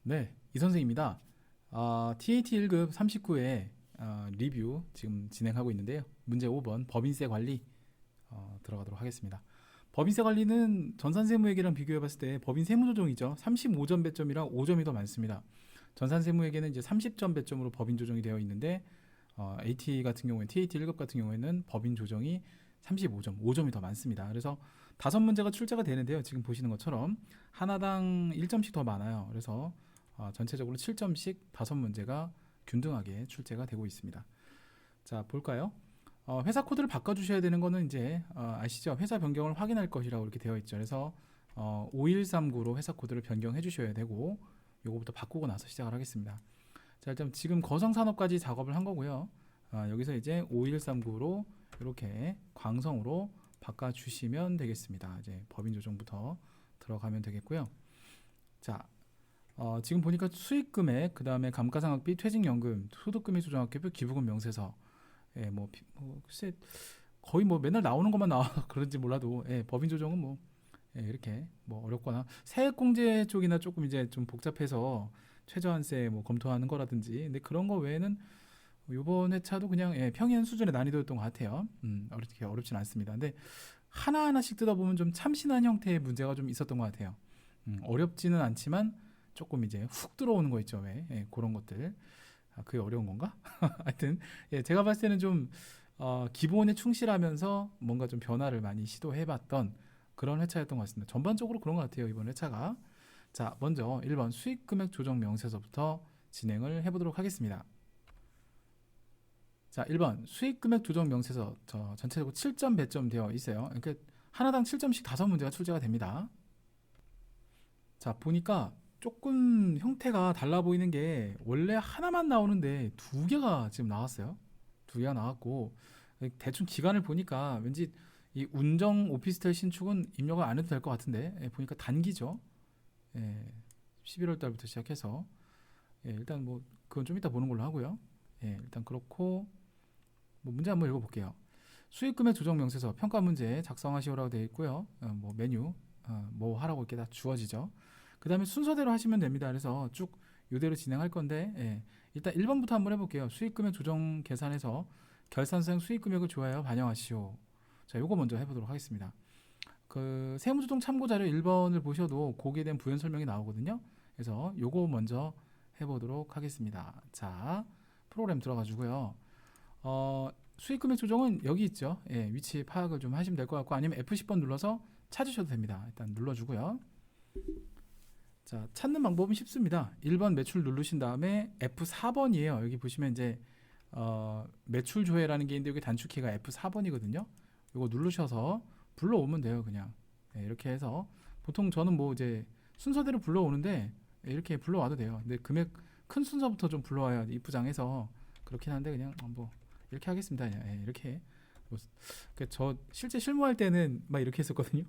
네, 이 선생입니다. TAT 1급 39회 리뷰 지금 진행하고 있는데요. 문제 5번 법인세 관리 들어가도록 하겠습니다. 법인세 관리는 전산세무회계랑 비교해봤을 때 법인 세무조정이죠. 35점 배점이랑 5점이 더 많습니다. 전산세무회계는 이제 30점 배점으로 법인 조정이 되어 있는데 AT 같은 경우에 TAT 1급 같은 경우에는 법인 조정이 35점, 5점이 더 많습니다. 그래서 5문제가 출제가 되는데요. 지금 보시는 것처럼 하나당 1점씩 더 많아요. 그래서 전체적으로 7점씩 5문제가 균등하게 출제가 되고 있습니다. 자, 볼까요? 회사 코드를 바꿔주셔야 되는 거는 이제 아시죠? 회사 변경을 확인할 것이라고 이렇게 되어 있죠. 그래서 5139로 회사 코드를 변경해 주셔야 되고 요거부터 바꾸고 나서 시작을 하겠습니다. 자, 일단 지금 거성산업까지 작업을 한 거고요. 여기서 이제 5139로 이렇게 광성으로 바꿔주시면 되겠습니다. 이제 법인 조정부터 들어가면 되겠고요. 자, 지금 보니까 수익금액, 그 다음에 감가상각비, 퇴직연금, 소득금액 조정학교표, 기부금 명세서, 예, 글쎄 거의 뭐 맨날 나오는 것만 나와 그런지 몰라도, 예, 법인 조정은 뭐, 예, 이렇게 뭐 어렵거나 세액공제 쪽이나 조금 이제 좀 복잡해서 최저한세 뭐 검토하는 거라든지, 근데 그런 거 외에는 이번 회차도 그냥 평이한 수준의 난이도였던 것 같아요. 어렵게 어렵진 않습니다. 근데 하나하나씩 뜯어보면 좀 참신한 형태의 문제가 좀 있었던 것 같아요. 어렵지는 않지만 조금 이제 훅 들어오는 거 있죠. 왜? 그런 것들. 그게 어려운 건가? 하여튼 제가 봤을 때는 좀 기본에 충실하면서 뭔가 좀 변화를 많이 시도해봤던 그런 회차였던 것 같습니다. 전반적으로 그런 것 같아요. 이번 회차가. 자, 먼저 1번 수익금액 조정 명세서부터 진행을 해보도록 하겠습니다. 자, 1번 수익금액 조정 명세서 전체적으로 7점 배점 되어 있어요. 그러니까 하나당 7점씩 5문제가 출제가 됩니다. 자, 보니까 조금 형태가 달라 보이는 게 원래 하나만 나오는데 두 개가 지금 나왔어요. 두 개가 나왔고 대충 기간을 보니까 왠지 이 운정 오피스텔 신축은 입력을 안 해도 될 것 같은데 보니까 단기죠. 11월 달부터 시작해서 일단 뭐 그건 좀 이따 보는 걸로 하고요. 일단 그렇고 뭐 문제 한번 읽어볼게요. 수익금액 조정 명세서 평가 문제 작성하시오라고 되어 있고요. 뭐 메뉴 뭐 하라고 이렇게 다 주어지죠. 그 다음에 순서대로 하시면 됩니다. 그래서 쭉 이대로 진행할 건데 일단 1번부터 한번 해볼게요. 수익금액 조정 계산에서 결산상 수익금액을 조하여 반영하시오. 자, 요거 먼저 해보도록 하겠습니다. 그 세무조정 참고자료 1번을 보셔도 거기에 대한 부연 설명이 나오거든요. 그래서 요거 먼저 해보도록 하겠습니다. 자, 프로그램 들어가지고요. 수익금액 조정은 여기 있죠. 위치 파악을 좀 하시면 될 것 같고 아니면 F10번 눌러서 찾으셔도 됩니다. 일단 눌러주고요. 자, 찾는 방법은 쉽습니다. 1번 매출 누르신 다음에 F4번이에요. 여기 보시면 이제 매출 조회라는 게 있는데 여기 단축키가 F4번이거든요. 이거 누르셔서 불러오면 돼요. 그냥 이렇게 해서 보통 저는 뭐 이제 순서대로 불러오는데 이렇게 불러와도 돼요. 근데 금액 큰 순서부터 좀 불러와야 이쁘장해서 그렇긴 한데 그냥 뭐 이렇게 하겠습니다. 그냥 이렇게 저 실제 실무할 때는 막 이렇게 했었거든요.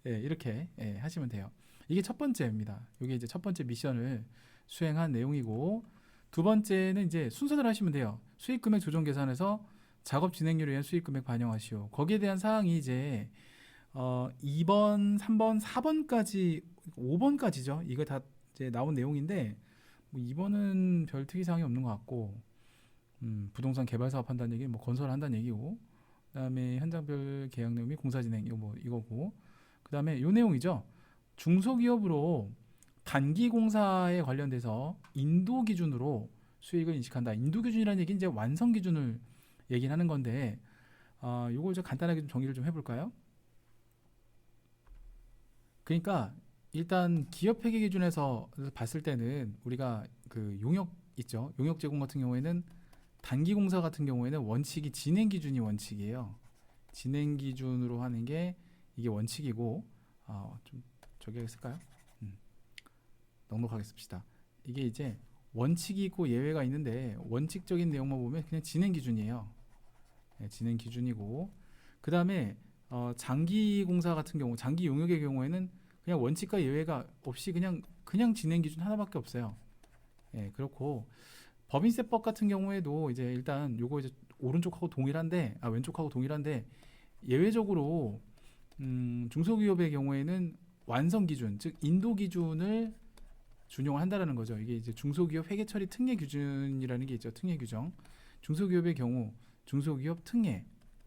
이렇게 하시면 돼요. 이게 첫 번째입니다. 이게 이제 첫 번째 미션을 수행한 내용이고 두 번째는 이제 순서대로 하시면 돼요. 수익금액 조정 계산에서 작업 진행률에 의한 수익금액 반영하시오. 거기에 대한 사항이 이제 2번, 3번, 4번까지 5번까지죠. 이거 다 이제 나온 내용인데 뭐 2번은 별 특이 사항이 없는 것 같고 부동산 개발 사업 한다는 얘기, 뭐 건설 한다는 얘기고, 그다음에 현장별 계약 내용 및 공사 진행 이거 뭐 이거고, 그다음에 요 내용이죠. 중소기업으로 단기 공사에 관련돼서 인도 기준으로 수익을 인식한다. 인도 기준이라는 얘기는 이제 완성 기준을 얘기를 하는 건데, 요걸 좀 간단하게 좀 정리를 좀 해볼까요? 그러니까 일단 기업 회계 기준에서 봤을 때는 우리가 그 용역 있죠. 용역 제공 같은 경우에는 단기 공사 같은 경우에는 원칙이 진행 기준이 원칙이에요. 진행 기준으로 하는 게 이게 원칙이고, 좀 저기 했을까요? 넉넉하게 씁시다. 이게 이제 원칙이 있고 예외가 있는데 원칙적인 내용만 보면 그냥 진행 기준이에요. 진행 기준이고, 그 다음에 장기 공사 같은 경우, 장기 용역의 경우에는 그냥 원칙과 예외가 없이 그냥 진행 기준 하나밖에 없어요. 그렇고 법인세법 같은 경우에도 이제 일단 요거 이제 오른쪽하고 동일한데 왼쪽하고 동일한데 예외적으로 중소기업의 경우에는 완성 기준 즉 인도 기준을 준용을 한다라는 거죠. 이게 이제 중소기업 회계 처리 특례 기준이라는 게 있죠. 특례 규정. 중소기업의 경우 중소기업 특례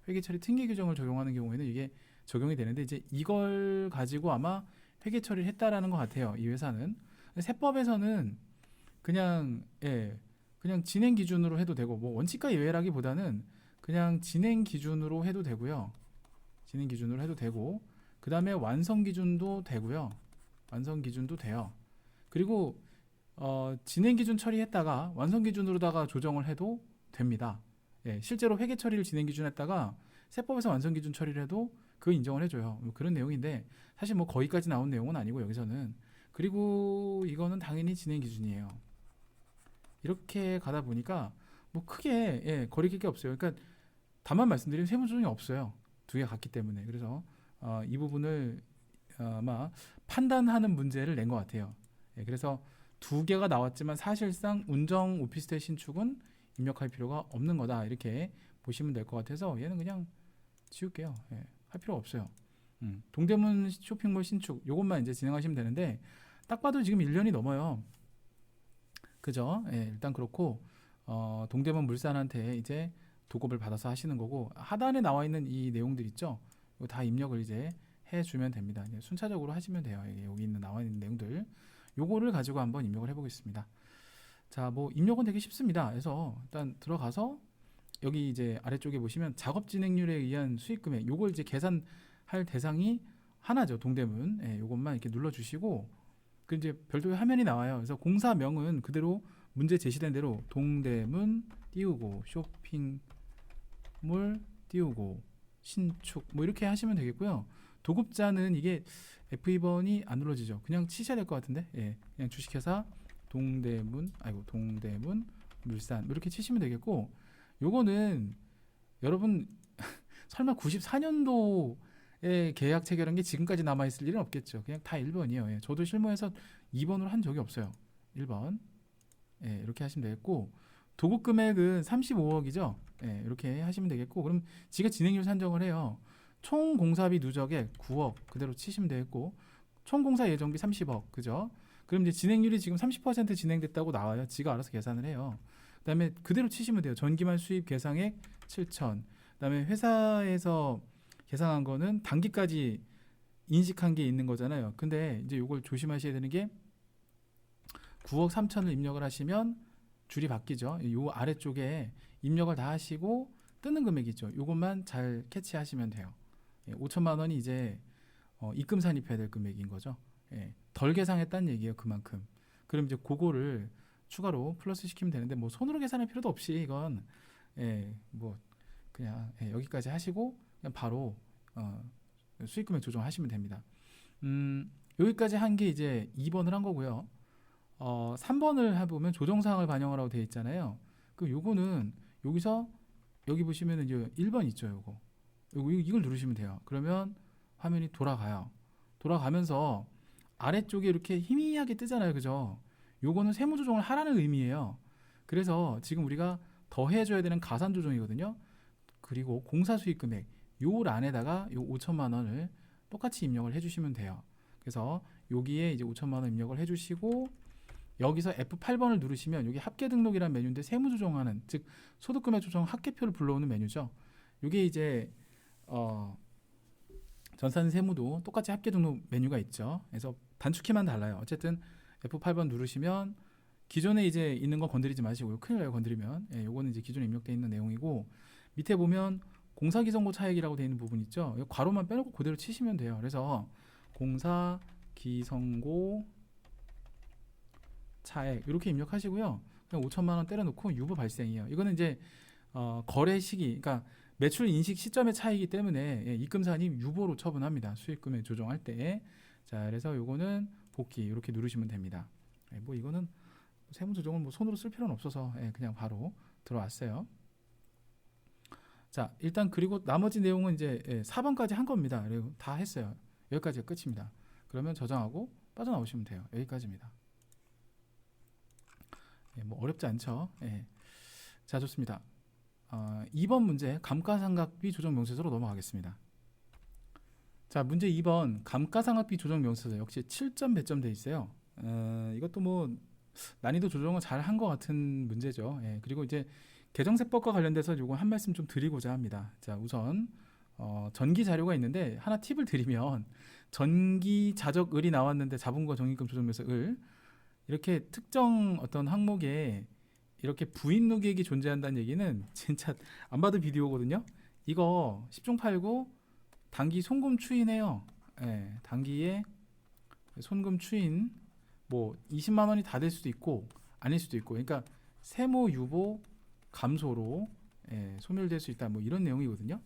회계 처리 특례 규정을 적용하는 경우에는 이게 적용이 되는데 이제 이걸 가지고 아마 회계 처리를 했다라는 것 같아요. 이 회사는. 세법에서는 그냥 그냥 진행 기준으로 해도 되고 뭐 원칙과 예외라기보다는 그냥 진행 기준으로 해도 되고요. 진행 기준으로 해도 되고 그 다음에 완성 기준도 되고요. 완성 기준도 돼요. 그리고 진행 기준 처리했다가 완성 기준으로다가 조정을 해도 됩니다. 실제로 회계 처리를 진행 기준 했다가 세법에서 완성 기준 처리를 해도 그거 인정을 해줘요. 뭐 그런 내용인데 사실 뭐 거기까지 나온 내용은 아니고 여기서는 그리고 이거는 당연히 진행 기준이에요. 이렇게 가다 보니까 뭐 크게 거리낄 게 없어요. 그러니까 다만 말씀드리면 세무조정이 없어요. 두 개 같기 때문에. 그래서 이 부분을 아마 판단하는 문제를 낸 것 같아요. 그래서 두 개가 나왔지만 사실상 운정 오피스텔 신축은 입력할 필요가 없는 거다. 이렇게 보시면 될 것 같아서 얘는 그냥 지울게요. 할 필요 없어요. 동대문 쇼핑몰 신축 요것만 이제 진행하시면 되는데 딱 봐도 지금 1년이 넘어요. 그죠? 일단 그렇고 동대문 물산한테 이제 도급을 받아서 하시는 거고 하단에 나와 있는 이 내용들 있죠? 이거 다 입력을 이제 해주면 됩니다. 순차적으로 하시면 돼요. 여기 있는 나와 있는 내용들 요거를 가지고 한번 입력을 해보겠습니다. 자, 뭐 입력은 되게 쉽습니다. 그래서 일단 들어가서 여기 이제 아래쪽에 보시면 작업 진행률에 의한 수익 금액 요걸 이제 계산할 대상이 하나죠. 동대문. 요것만 이렇게 눌러주시고 그 이제 별도의 화면이 나와요. 그래서 공사명은 그대로 문제 제시된 대로 동대문 띄우고 쇼핑몰 띄우고 신축 뭐 이렇게 하시면 되겠고요. 도급자는 이게 F2번이 안 눌러지죠. 그냥 치셔야 될 것 같은데 그냥 주식회사 동대문 물산 뭐 이렇게 치시면 되겠고 요거는 여러분 설마 94년도에 계약 체결한 게 지금까지 남아있을 일은 없겠죠. 그냥 다 1번이에요. 저도 실무에서 2번으로 한 적이 없어요. 1번 이렇게 하시면 되겠고 도급 금액은 35억이죠. 이렇게 하시면 되겠고 그럼 지가 진행률 산정을 해요. 총 공사비 누적액 9억 그대로 치시면 되겠고 총 공사 예정비 30억 그죠? 그럼 이제 진행률이 지금 30% 진행됐다고 나와요. 지가 알아서 계산을 해요. 그다음에 그대로 치시면 돼요. 전기만 수입 계상액 7천. 그다음에 회사에서 계상한 거는 단기까지 인식한 게 있는 거잖아요. 근데 이제 이걸 조심하셔야 되는 게 9억 3천을 입력을 하시면 줄이 바뀌죠. 요 아래쪽에 입력을 다 하시고 뜨는 금액이 있죠. 요것만 잘 캐치하시면 돼요. 5천만 원이 이제 입금 산입해야 될 금액인 거죠. 덜 계상했다는 얘기예요. 그만큼. 그럼 이제 그거를 추가로 플러스 시키면 되는데 뭐 손으로 계산할 필요도 없이 이건 뭐 그냥 여기까지 하시고 그냥 바로 수익금액 조정하시면 됩니다. 여기까지 한 게 이제 2번을 한 거고요. 3번을 해보면 조정사항을 반영하라고 되어 있잖아요. 그 요거는 여기서 여기 보시면은 이제 1번 있죠. 요거 이걸 누르시면 돼요. 그러면 화면이 돌아가요. 돌아가면서 아래쪽에 이렇게 희미하게 뜨잖아요. 그죠? 요거는 세무조정을 하라는 의미예요. 그래서 지금 우리가 더해줘야 되는 가산조정이거든요. 그리고 공사수익금액 요 란에다가 요 5천만 원을 똑같이 입력을 해주시면 돼요. 그래서 여기에 이제 5천만 원 입력을 해주시고 여기서 F8번을 누르시면 여기 합계 등록이라는 메뉴인데 세무조정하는 즉 소득금액 조정 합계표를 불러오는 메뉴죠. 이게 이제 전산 세무도 똑같이 합계 등록 메뉴가 있죠. 그래서 단축키만 달라요. 어쨌든 F8번 누르시면 기존에 이제 있는 거 건드리지 마시고요. 큰일 나요. 건드리면. 요거는 이제 기존에 입력되어 있는 내용이고 밑에 보면 공사기성고 차액이라고 되어 있는 부분 있죠. 괄호만 빼놓고 그대로 치시면 돼요. 그래서 공사기성고 차액 이렇게 입력하시고요. 그냥 5천만 원 때려놓고 유보 발생이에요. 이거는 이제 거래 시기, 그러니까 매출 인식 시점의 차이기 때문에 입금산입 유보로 처분합니다. 수익금액 조정할 때. 자, 그래서 요거는 복귀 이렇게 누르시면 됩니다. 뭐 이거는 세무조정을 뭐 손으로 쓸 필요는 없어서 그냥 바로 들어왔어요. 자, 일단 그리고 나머지 내용은 이제 4번까지 한 겁니다. 그리고 다 했어요. 여기까지가 끝입니다. 그러면 저장하고 빠져나오시면 돼요. 여기까지입니다. 뭐 어렵지 않죠. 자, 좋습니다. 2번 문제 감가상각비 조정 명세서로 넘어가겠습니다. 자, 문제 2번 감가상각비 조정 명세서 역시 7점 배점 돼 있어요. 이것도 뭐 난이도 조정을 잘 한 것 같은 문제죠. 예, 그리고 이제 계정세법과 관련돼서 요거 한 말씀 좀 드리고자 합니다. 자, 우선 전기 자료가 있는데 하나 팁을 드리면 전기 자적을이 나왔는데 자본과 적립금 조정면서 을 이렇게 특정 어떤 항목에 이렇게 부인 누계액이 존재한다는 얘기는 진짜 안 봐도 비디오거든요. 이거 10중 8구 단기 송금 추인해요. 예, 단기에 손금 추인 뭐 20만 원이 다 될 수도 있고 아닐 수도 있고, 그러니까 세무 유보 감소로 소멸될 수 있다, 뭐 이런 내용이거든요.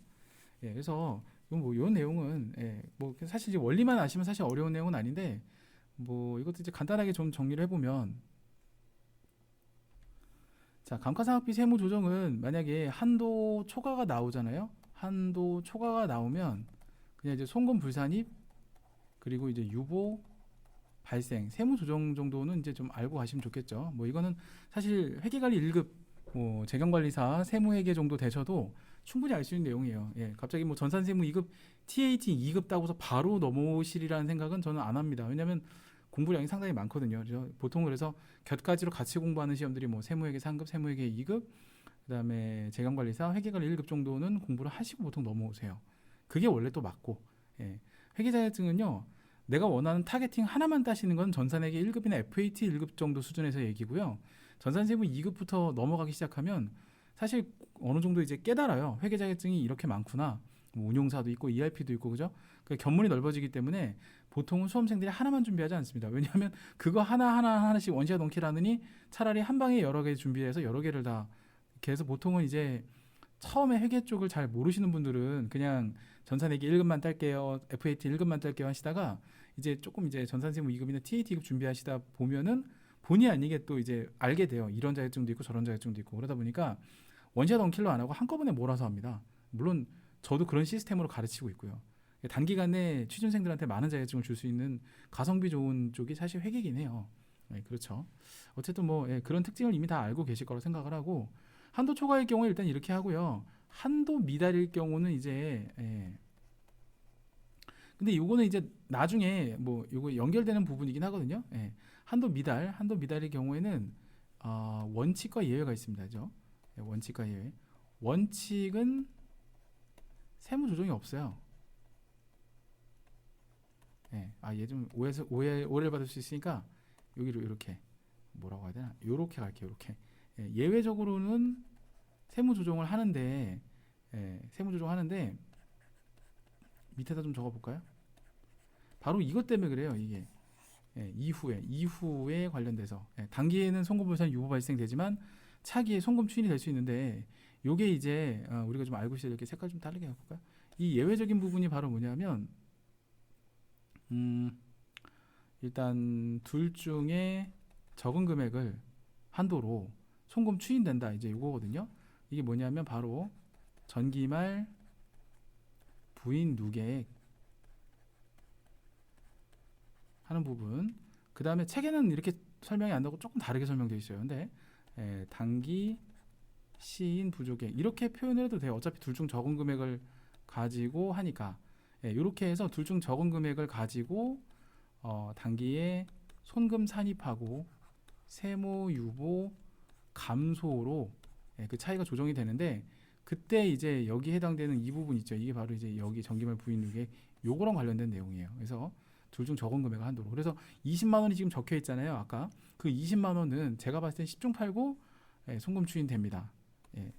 예, 그래서 뭐 이런 내용은 뭐 사실 이제 원리만 아시면 사실 어려운 내용은 아닌데, 뭐 이것도 이제 간단하게 좀 정리를 해보면, 자, 감가상각비 세무 조정은 만약에 한도 초과가 나오잖아요. 한도 초과가 나오면 그냥 이제 송금 불산입 그리고 이제 유보 발생, 세무 조정 정도는 이제 좀 알고 가시면 좋겠죠. 뭐 이거는 사실 회계관리 1급, 뭐 재경관리사 세무회계 정도 되셔도 충분히 알 수 있는 내용이에요. 예, 갑자기 뭐 전산세무 2급, TAT 2급 따고서 바로 넘어오시리라는 생각은 저는 안 합니다. 왜냐하면 공부량이 상당히 많거든요. 그래서 보통 그래서 곁가지로 같이 공부하는 시험들이 뭐 세무회계 3급, 세무회계 2급, 그다음에 재경관리사 회계관리 1급 정도는 공부를 하시고 보통 넘어오세요. 그게 원래 또 맞고, 예, 회계 자격증은요, 내가 원하는 타겟팅 하나만 따시는 건 전산회계 1급이나 FAT 1급 정도 수준에서 얘기고요. 전산세무 2급부터 넘어가기 시작하면 사실 어느 정도 이제 깨달아요. 회계 자격증이 이렇게 많구나. 뭐 운용사도 있고 ERP도 있고, 그죠? 그 견문이 넓어지기 때문에 보통은 수험생들이 하나만 준비하지 않습니다. 왜냐하면 그거 하나씩 원샷 원킬 하느니 차라리 한 방에 여러 개 준비해서 여러 개를 다 이렇게 해서, 보통은 이제 처음에 회계 쪽을 잘 모르시는 분들은 그냥 전산회계 1급만 딸게요, FAT 1급만 딸게요 하시다가 이제 조금 이제 전산세무 2급이나 TAT 2급 준비하시다 보면은 본의 아니게 또 이제 알게 돼요. 이런 자격증도 있고 저런 자격증도 있고. 그러다 보니까 원샷 원킬로 안 하고 한꺼번에 몰아서 합니다. 물론 저도 그런 시스템으로 가르치고 있고요. 단기간에 취준생들한테 많은 자격증을 줄 수 있는 가성비 좋은 쪽이 사실 회계긴 해요. 네, 그렇죠. 어쨌든 뭐 그런 특징을 이미 다 알고 계실 거라고 생각을 하고, 한도 초과일 경우에 일단 이렇게 하고요. 한도 미달일 경우는 이제 근데 요거는 이제 나중에 뭐 요거 연결되는 부분이긴 하거든요. 한도 미달의 경우에는 원칙과 예외가 있습니다. 그죠? 원칙과 예외. 원칙은 세무 조정이 없어요. 얘 좀 오해를 받을 수 있으니까 여기로 이렇게 뭐라고 해야 되나? 요렇게 갈게요. 요렇게. 예외적으로는 세무 조정을 하는데, 세무 조정하는데 밑에다 좀 적어볼까요? 바로 이것 때문에 그래요. 이게 이후에 관련돼서 단기에는 송금불산 유보 발생되지만 차기에 송금 추인이 될 수 있는데, 요게 이제 우리가 좀 알고 있어야 될 게, 색깔 좀 다르게 해볼까요? 이 예외적인 부분이 바로 뭐냐면 일단 둘 중에 적은 금액을 한도로 송금 추인된다, 이제 이거거든요. 이게 뭐냐면 바로 전기말 부인 누계액 하는 부분. 그 다음에 책에는 이렇게 설명이 안 나오고 조금 다르게 설명되어 있어요. 근데 단기 시인 부족액 이렇게 표현을 해도 돼요. 어차피 둘 중 적은 금액을 가지고 하니까. 이렇게 해서 둘 중 적은 금액을 가지고 단기에 손금 산입하고 세무 유보 감소로 그 차이가 조정이 되는데, 그때 이제 여기 해당되는 이 부분 있죠. 이게 바로 이제 여기 전기말 부인 누계 요거랑 관련된 내용이에요. 그래서 둘 중 적은 금액을 한도로. 그래서 20만 원이 지금 적혀 있잖아요. 아까 그 20만 원은 제가 봤을 땐 10중 8구 송금 추인 됩니다.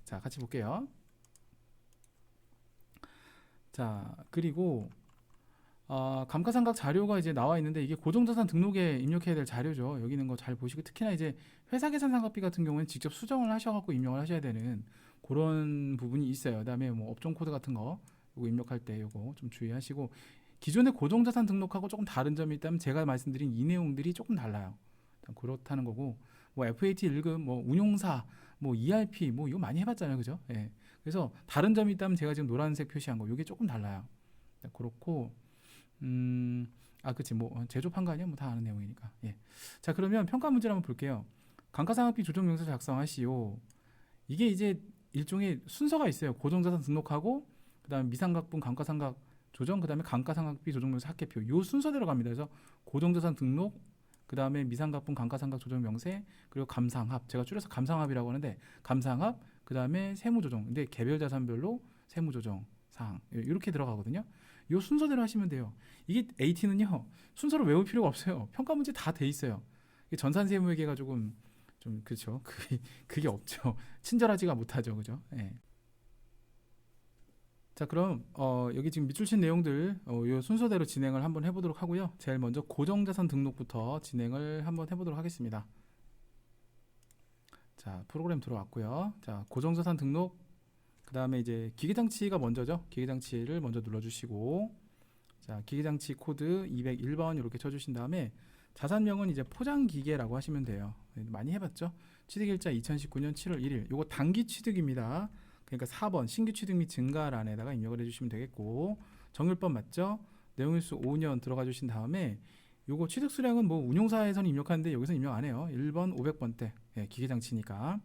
자, 같이 볼게요. 자, 그리고 감가상각 자료가 이제 나와 있는데, 이게 고정자산 등록에 입력해야 될 자료죠. 여기 있는 거 잘 보시고, 특히나 이제 회사계산상각비 같은 경우는 직접 수정을 하셔갖고 입력을 하셔야 되는 그런 부분이 있어요. 그다음에 뭐 업종 코드 같은 거 요거 입력할 때 요거 좀 주의하시고, 기존의 고정자산 등록하고 조금 다른 점이 있다면 제가 말씀드린 이 내용들이 조금 달라요. 그렇다는 거고, 뭐 FAT 1급, 뭐 운용사, 뭐 ERP, 뭐 이거 많이 해봤잖아요, 그죠? 그래서 다른 점이 있다면 제가 지금 노란색 표시한 거, 요게 조금 달라요. 그렇고, 그치, 뭐 제조판 거 아니야? 뭐 다 아는 내용이니까. 자, 그러면 평가 문제를 한번 볼게요. 감가상각비 조정명세 작성하시오. 이게 이제 일종의 순서가 있어요. 고정자산 등록하고, 그다음에 미상각분 감가상각 조정, 그다음에 감가상각비 조정명세 합계표, 요 순서대로 갑니다. 그래서 고정자산 등록, 그 다음에 미상각분 감가상각 조정 명세, 그리고 감상합, 제가 줄여서 감상합이라고 하는데 감상합, 그 다음에 세무조정. 근데 개별 자산별로 세무조정 사항 이렇게 들어가거든요. 이 순서대로 하시면 돼요. 이게 AT는요 순서를 외울 필요가 없어요. 평가 문제 다 돼 있어요. 이게 전산세무회계가 조금 좀 그렇죠. 그게 없죠. 친절하지가 못하죠, 그죠? 예. 자, 그럼 여기 지금 밑줄 친 내용들 이 순서대로 진행을 한번 해보도록 하고요. 제일 먼저 고정자산 등록부터 진행을 한번 해보도록 하겠습니다. 자, 프로그램 들어왔고요. 자, 고정자산 등록, 그 다음에 이제 기계장치가 먼저죠. 기계장치를 먼저 눌러주시고, 자, 기계장치 코드 201번 이렇게 쳐주신 다음에 자산명은 이제 포장기계라고 하시면 돼요. 많이 해봤죠? 취득일자 2019년 7월 1일. 요거 단기 취득입니다. 그러니까 4번 신규 취득 및 증가란에다가 입력을 해주시면 되겠고, 정율법 맞죠? 내용일수 5년 들어가 주신 다음에 요거 취득 수량은 뭐 운용사에서는 입력하는데 여기서 입력 안 해요. 1번 500번대 예, 기계장치니까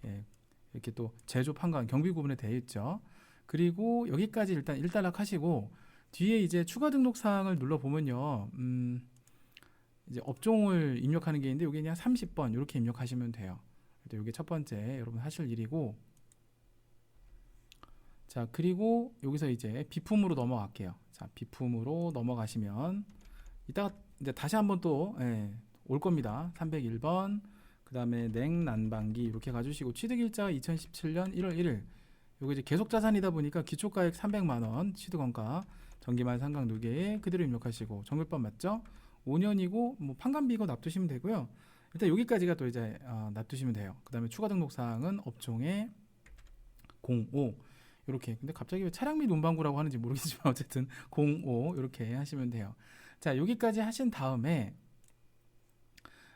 예, 이렇게 또 제조 판관 경비 구분에 되어 있죠. 그리고 여기까지 일단 일단락 하시고 뒤에 이제 추가 등록 사항을 눌러 보면요. 이제 업종을 입력하는 게 있는데 여기 그냥 30번 이렇게 입력하시면 돼요. 이게 첫 번째 여러분 하실 일이고, 자, 그리고 여기서 이제 비품으로 넘어갈게요. 자, 비품으로 넘어가시면 이따가 이제 다시 한번 또 올 겁니다. 301번, 그 다음에 냉난방기 이렇게 가주시고 취득일자가 2017년 1월 1일. 요거 이제 계속자산이다 보니까 기초가액 300만원 취득원가 정기말 상각 누계에 그대로 입력하시고, 정율법 맞죠? 5년이고 뭐 판관비고 납두시면 되고요. 일단 여기까지가 또 이제 납두시면 돼요. 그 다음에 추가 등록 사항은 업종의 05 이렇게. 근데 갑자기 왜 차량 및 운반구라고 하는지 모르겠지만 어쨌든 05 이렇게 하시면 돼요. 자, 여기까지 하신 다음에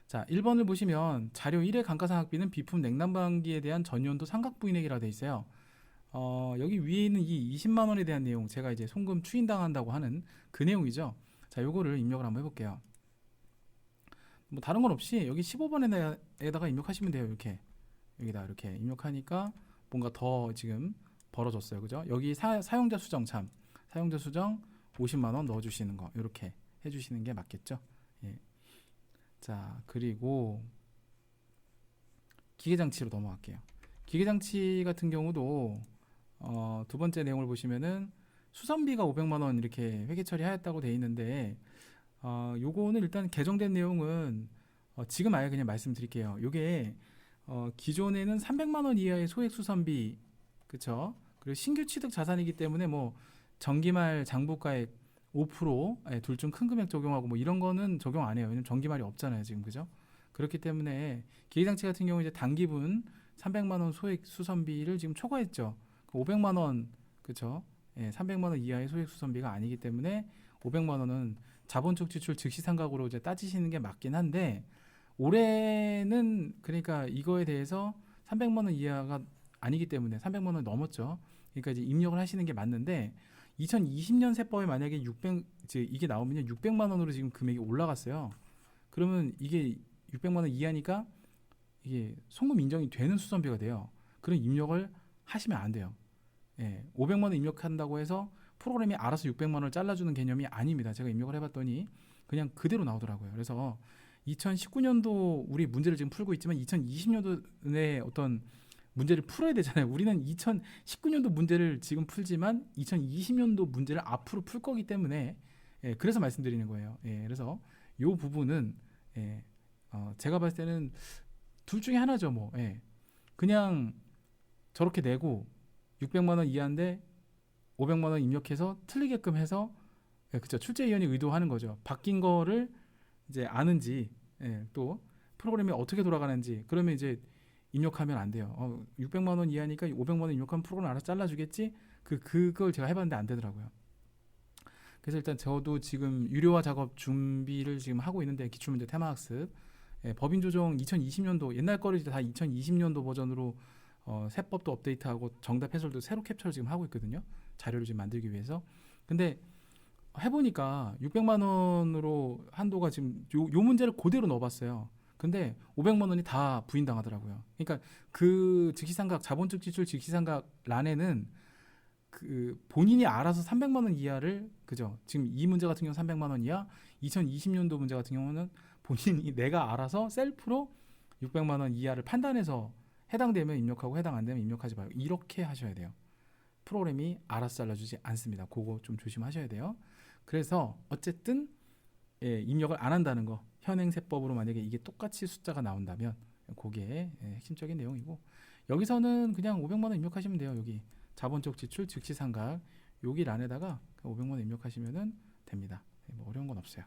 자, 1번을 보시면 자료 1의 감가상각비는 비품 냉난방기에 대한 전년도 상각부인액이라 되어 있어요. 여기 위에 있는 이 20만 원에 대한 내용, 제가 이제 송금 추인당한다고 하는 그 내용이죠. 자, 요거를 입력을 한번 해볼게요. 뭐 다른 건 없이 여기 15번에다가 입력하시면 돼요. 이렇게 여기다 이렇게 입력하니까 뭔가 더 지금 벌어졌어요, 그죠? 여기 사용자 수정 참 사용자 수정 50만 원 넣어주시는 거 이렇게 해주시는 게 맞겠죠? 예. 자, 그리고 기계장치로 넘어갈게요. 기계장치 같은 경우도 두 번째 내용을 보시면은 수선비가 500만 원 이렇게 회계 처리하였다고 돼 있는데 요거는 일단 개정된 내용은 지금 아예 그냥 말씀드릴게요. 요게 기존에는 300만 원 이하의 소액 수선비, 그쵸? 그리고 신규 취득 자산이기 때문에 뭐 정기말 장부가액 5% 둘 중 큰 금액 적용하고 뭐 이런 거는 적용 안 해요. 왜냐면 정기말이 없잖아요, 지금, 그죠? 그렇기 때문에 기계장치 같은 경우 이제 단기분 300만 원 소액 수선비를 지금 초과했죠. 500만 원, 그쵸? 예, 300만 원 이하의 소액 수선비가 아니기 때문에 500만 원은 자본적 지출 즉시 상각으로 이제 따지시는 게 맞긴 한데, 올해는 그러니까 이거에 대해서 300만 원 이하가 아니기 때문에 300만 원 넘었죠. 그러니까 이제 입력을 하시는 게 맞는데 2020년 세법에 만약에 이게 나오면 600만 원으로 지금 금액이 올라갔어요. 그러면 이게 600만 원 이하니까 이게 송금 인정이 되는 수선비가 돼요. 그런 입력을 하시면 안 돼요. 예, 500만 원 입력한다고 해서 프로그램이 알아서 600만 원을 잘라주는 개념이 아닙니다. 제가 입력을 해봤더니 그냥 그대로 나오더라고요. 그래서 2019년도 우리 문제를 지금 풀고 있지만 2020년도에 어떤 문제를 풀어야 되잖아요. 우리는 2019년도 문제를 지금 풀지만 2020년도 문제를 앞으로 풀 거기 때문에 예, 그래서 말씀드리는 거예요. 예, 그래서 이 부분은 예, 제가 봤을 때는 둘 중에 하나죠. 뭐 예, 그냥 저렇게 내고 600만 원 이하인데 500만 원 입력해서 틀리게끔 해서 예, 그쵸, 출제위원이 의도하는 거죠. 바뀐 거를 이제 아는지 예, 또 프로그램이 어떻게 돌아가는지, 그러면 이제 입력하면 안 돼요. 600만 원 이하니까 500만 원 입력하면 프로그램 알아서 잘라주겠지. 그걸 제가 해봤는데 안 되더라고요. 그래서 일단 저도 지금 유료화 작업 준비를 지금 하고 있는데, 기출문제 테마학습 법인 조정 2020년도 옛날 거를 다 2020년도 버전으로 세법도 업데이트하고 정답 해설도 새로 캡처를 지금 하고 있거든요. 자료를 지금 만들기 위해서. 근데 해보니까 600만 원으로 한도가 지금 요 문제를 그대로 넣어봤어요. 근데 500만 원이 다 부인당하더라고요. 그러니까 그 즉시상각, 자본적 지출 즉시상각 란에는 그 본인이 알아서 300만 원 이하를, 그죠? 지금 이 문제 같은 경우는 300만 원 이하, 2020년도 문제 같은 경우는 본인이 내가 알아서 셀프로 600만 원 이하를 판단해서 해당되면 입력하고 해당 안 되면 입력하지 말고 이렇게 하셔야 돼요. 프로그램이 알아서 잘라주지 않습니다. 그거 좀 조심하셔야 돼요. 그래서 어쨌든 입력을 안 한다는 거, 현행세법으로 만약에 이게 똑같이 숫자가 나온다면 그게 핵심적인 내용이고, 여기서는 그냥 500만 원 입력하시면 돼요. 여기 자본적 지출 즉시 상각 여기 란에다가 500만 원 입력하시면 됩니다. 뭐 어려운 건 없어요.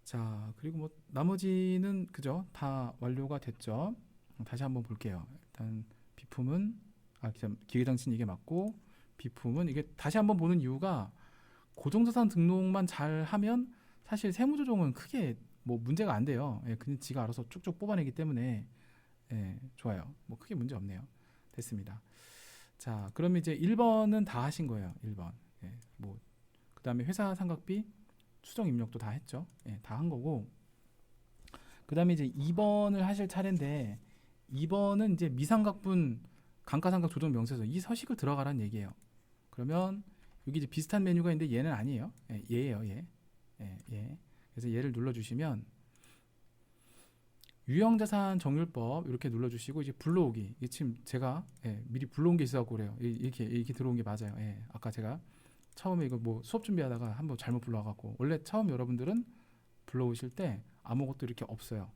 자, 그리고 뭐 나머지는 그죠? 다 완료가 됐죠. 다시 한번 볼게요. 일단 비품은 기계장치는 이게 맞고, 비품은 이게 다시 한번 보는 이유가 고정자산 등록만 잘 하면 사실 세무조정은 크게 뭐 문제가 안 돼요. 그냥 지가 알아서 쭉쭉 뽑아내기 때문에 좋아요. 뭐 크게 문제 없네요. 됐습니다. 자, 그럼 이제 1번은 다 하신 거예요. 1번. 뭐 그다음에 회사 상각비 수정 입력도 다 했죠. 다 한 거고. 그다음에 이제 2번을 하실 차례인데, 2번은 이제 미상각분 감가상각 조정 명세서 이 서식을 들어가라는 얘기예요. 그러면 여기 이제 비슷한 메뉴가 있는데 얘는 아니에요. 얘예요, 얘. 얘. 그래서 얘를 눌러주시면 유형자산 정률법 이렇게 눌러주시고, 이제 불러오기. 이게 지금 제가 미리 불러온 게 있어갖고 그래요. 이렇게 들어온 게 맞아요. 아까 제가 처음에 이거 뭐 수업 준비하다가 한번 잘못 불러와갖고, 원래 처음 여러분들은 불러오실 때 아무것도 이렇게 없어요.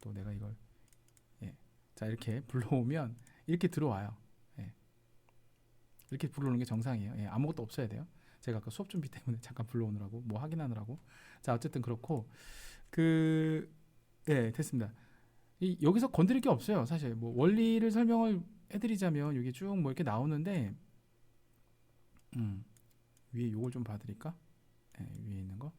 또 내가 이걸 자, 이렇게 불러오면 이렇게 들어와요. 이렇게 불러오는 게 정상이에요. 아무것도 없어야 돼요. 제가 아까 수업 준비 때문에 잠깐 불러오느라고 뭐 확인하느라고. 자, 어쨌든 그렇고 됐습니다. 여기서 건드릴 게 없어요. 사실 뭐 원리를 설명을 해드리자면 여기 쭉 뭐 이렇게 나오는데, 위에 요걸 좀 봐드릴까? 위에 있는 거.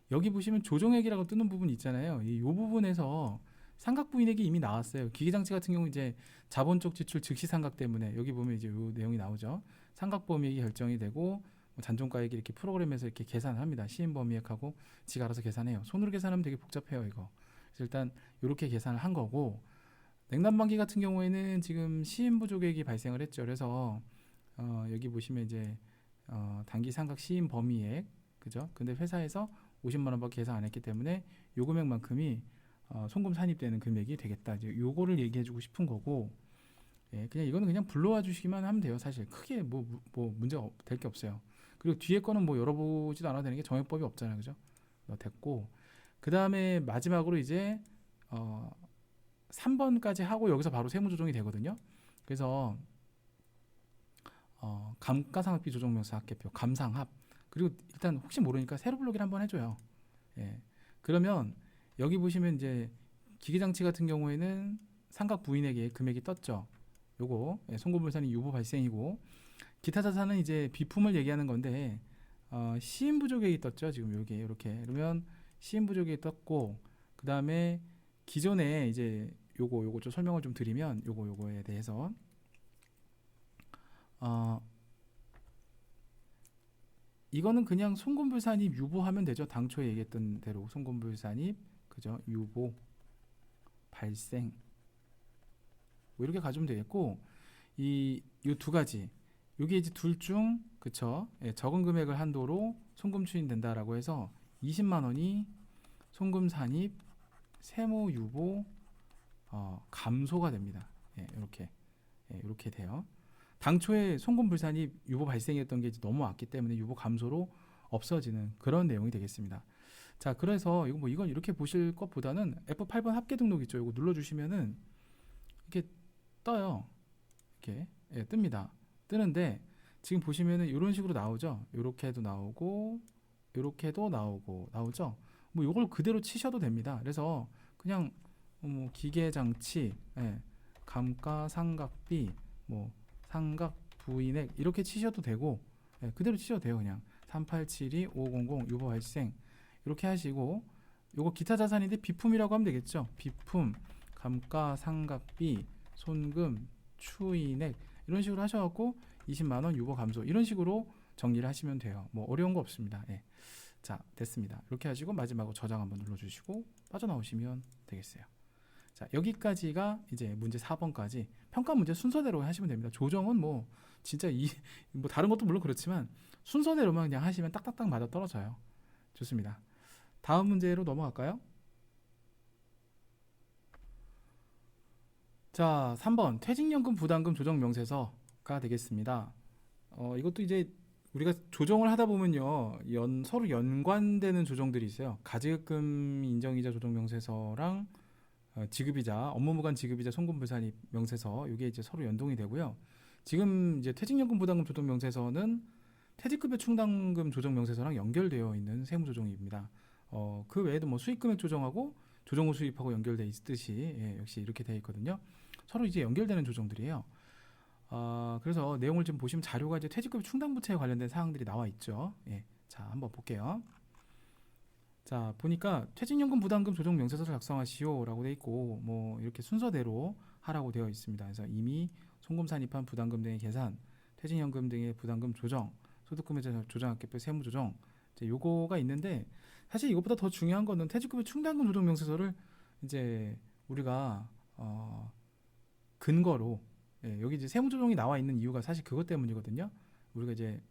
여기 보시면 조정액이라고 뜨는 부분이 있잖아요. 이 부분에서 상각부인액이 이미 나왔어요. 기계장치 같은 경우 이제 자본적 지출 즉시 상각 때문에 여기 보면 이제 요 내용이 나오죠. 상각범위액이 결정이 되고 뭐 잔존가액이 이렇게 프로그램에서 이렇게 계산을 합니다. 시인범위액하고 지가 알아서 계산해요. 손으로 계산하면 되게 복잡해요, 이거. 그래서 일단 이렇게 계산을 한 거고, 냉난방기 같은 경우에는 지금 시인 부족액이 발생을 했죠. 그래서 여기 보시면 이제 단기 상각 시인 범위액, 그죠? 근데 회사에서 50만 원밖에 계산 안 했기 때문에 요 금액만큼이 송금 산입되는 금액이 되겠다. 이제 요거를 얘기해주고 싶은 거고, 그냥 이거는 그냥 불러와 주시기만 하면 돼요. 사실 크게 뭐 문제가 될 게 없어요. 그리고 뒤에 거는 뭐 열어보지도 않아도 되는 게 정액법이 없잖아요, 그죠? 됐고, 그 다음에 마지막으로 이제 3번까지 하고 여기서 바로 세무조정이 되거든요. 그래서 감가상각비 조정명세 합계표 감상합, 그리고 일단 혹시 모르니까 세로 불러기를 한번 해줘요. 그러면 여기 보시면 이제 기계장치 같은 경우에는 상각 부인에게 금액이 떴죠. 요거 송금불산이 유보 발생이고, 기타 자산은 이제 비품을 얘기하는 건데 시인 부족액이 떴죠. 지금 요게 이렇게. 그러면 시인 부족액이 떴고, 그 다음에 기존에 이제 요거 좀 설명을 좀 드리면 요거에 대해서 이거는 그냥 송금불산입 유보하면 되죠. 당초에 얘기했던 대로 송금불산입, 그죠? 유보 발생 뭐 이렇게 가지면 되겠고, 이 두 가지, 요게 이제 둘 중 그쵸? 적은 금액을 한도로 송금 추인된다라고 해서 20만 원이 송금 산입 세무 유보 감소가 됩니다. 이렇게 돼요. 당초에 송금 불산입 유보 발생했던 게 이제 넘어왔기 때문에 유보 감소로 없어지는 그런 내용이 되겠습니다. 자, 그래서 이건 이렇게 보실 것보다는 F8번 합계 등록 있죠. 이거 눌러주시면은 이렇게 떠요. 이렇게 뜹니다. 뜨는데 지금 보시면은 이런 식으로 나오죠. 이렇게도 나오고 이렇게도 나오죠. 뭐 이걸 그대로 치셔도 됩니다. 그래서 그냥 뭐 기계장치, 감가상각비, 뭐 상각 부인액 이렇게 치셔도 되고, 그대로 치셔도 돼요. 그냥 3872 500 유보 발생 이렇게 하시고, 요거 기타 자산인데 비품이라고 하면 되겠죠. 비품, 감가상각비, 손금, 추인액 이런 식으로 하셔갖고 20만 원 유보 감소 이런 식으로 정리를 하시면 돼요. 뭐 어려운 거 없습니다. 자, 됐습니다. 이렇게 하시고 마지막으로 저장 한번 눌러주시고 빠져나오시면 되겠어요. 자, 여기까지가 이제 문제 4번까지 평가 문제 순서대로 하시면 됩니다. 조정은 뭐 진짜 뭐 다른 것도 물론 그렇지만 순서대로만 그냥 하시면 딱딱딱 맞아 떨어져요. 좋습니다. 다음 문제로 넘어갈까요? 자, 3번 퇴직연금 부담금 조정 명세서가 되겠습니다. 이것도 이제 우리가 조정을 하다 보면요, 서로 연관되는 조정들이 있어요. 가지급금 인정이자 조정 명세서랑 지급이자 업무무관 지급이자 송금불산입 명세서, 이게 이제 서로 연동이 되고요. 지금 이제 퇴직연금 부담금 조정 명세서는 퇴직급여 충당금 조정 명세서랑 연결되어 있는 세무조정입니다. 그 외에도 뭐 수익금액 조정하고 조정 후 수입하고 연결돼 있듯이 역시 이렇게 되어 있거든요. 서로 이제 연결되는 조정들이에요. 그래서 내용을 좀 보시면 자료가 이제 퇴직급여 충당부채에 관련된 사항들이 나와 있죠. 자, 한번 볼게요. 자, 보니까 퇴직연금 부담금 조정 명세서를 작성하시오라고 되어 있고, 뭐 이렇게 순서대로 하라고 되어 있습니다. 그래서 이미 송금산입한 부담금 등의 계산, 퇴직연금 등의 부담금 조정, 소득금의 조정학계표 세무조정, 이제 요거가 있는데, 사실 이것보다 더 중요한 거는 퇴직급여 충당금 조정 명세서를 이제 우리가 근거로, 여기 이제 세무조정이 나와 있는 이유가 사실 그것 때문이거든요. 우리가 이제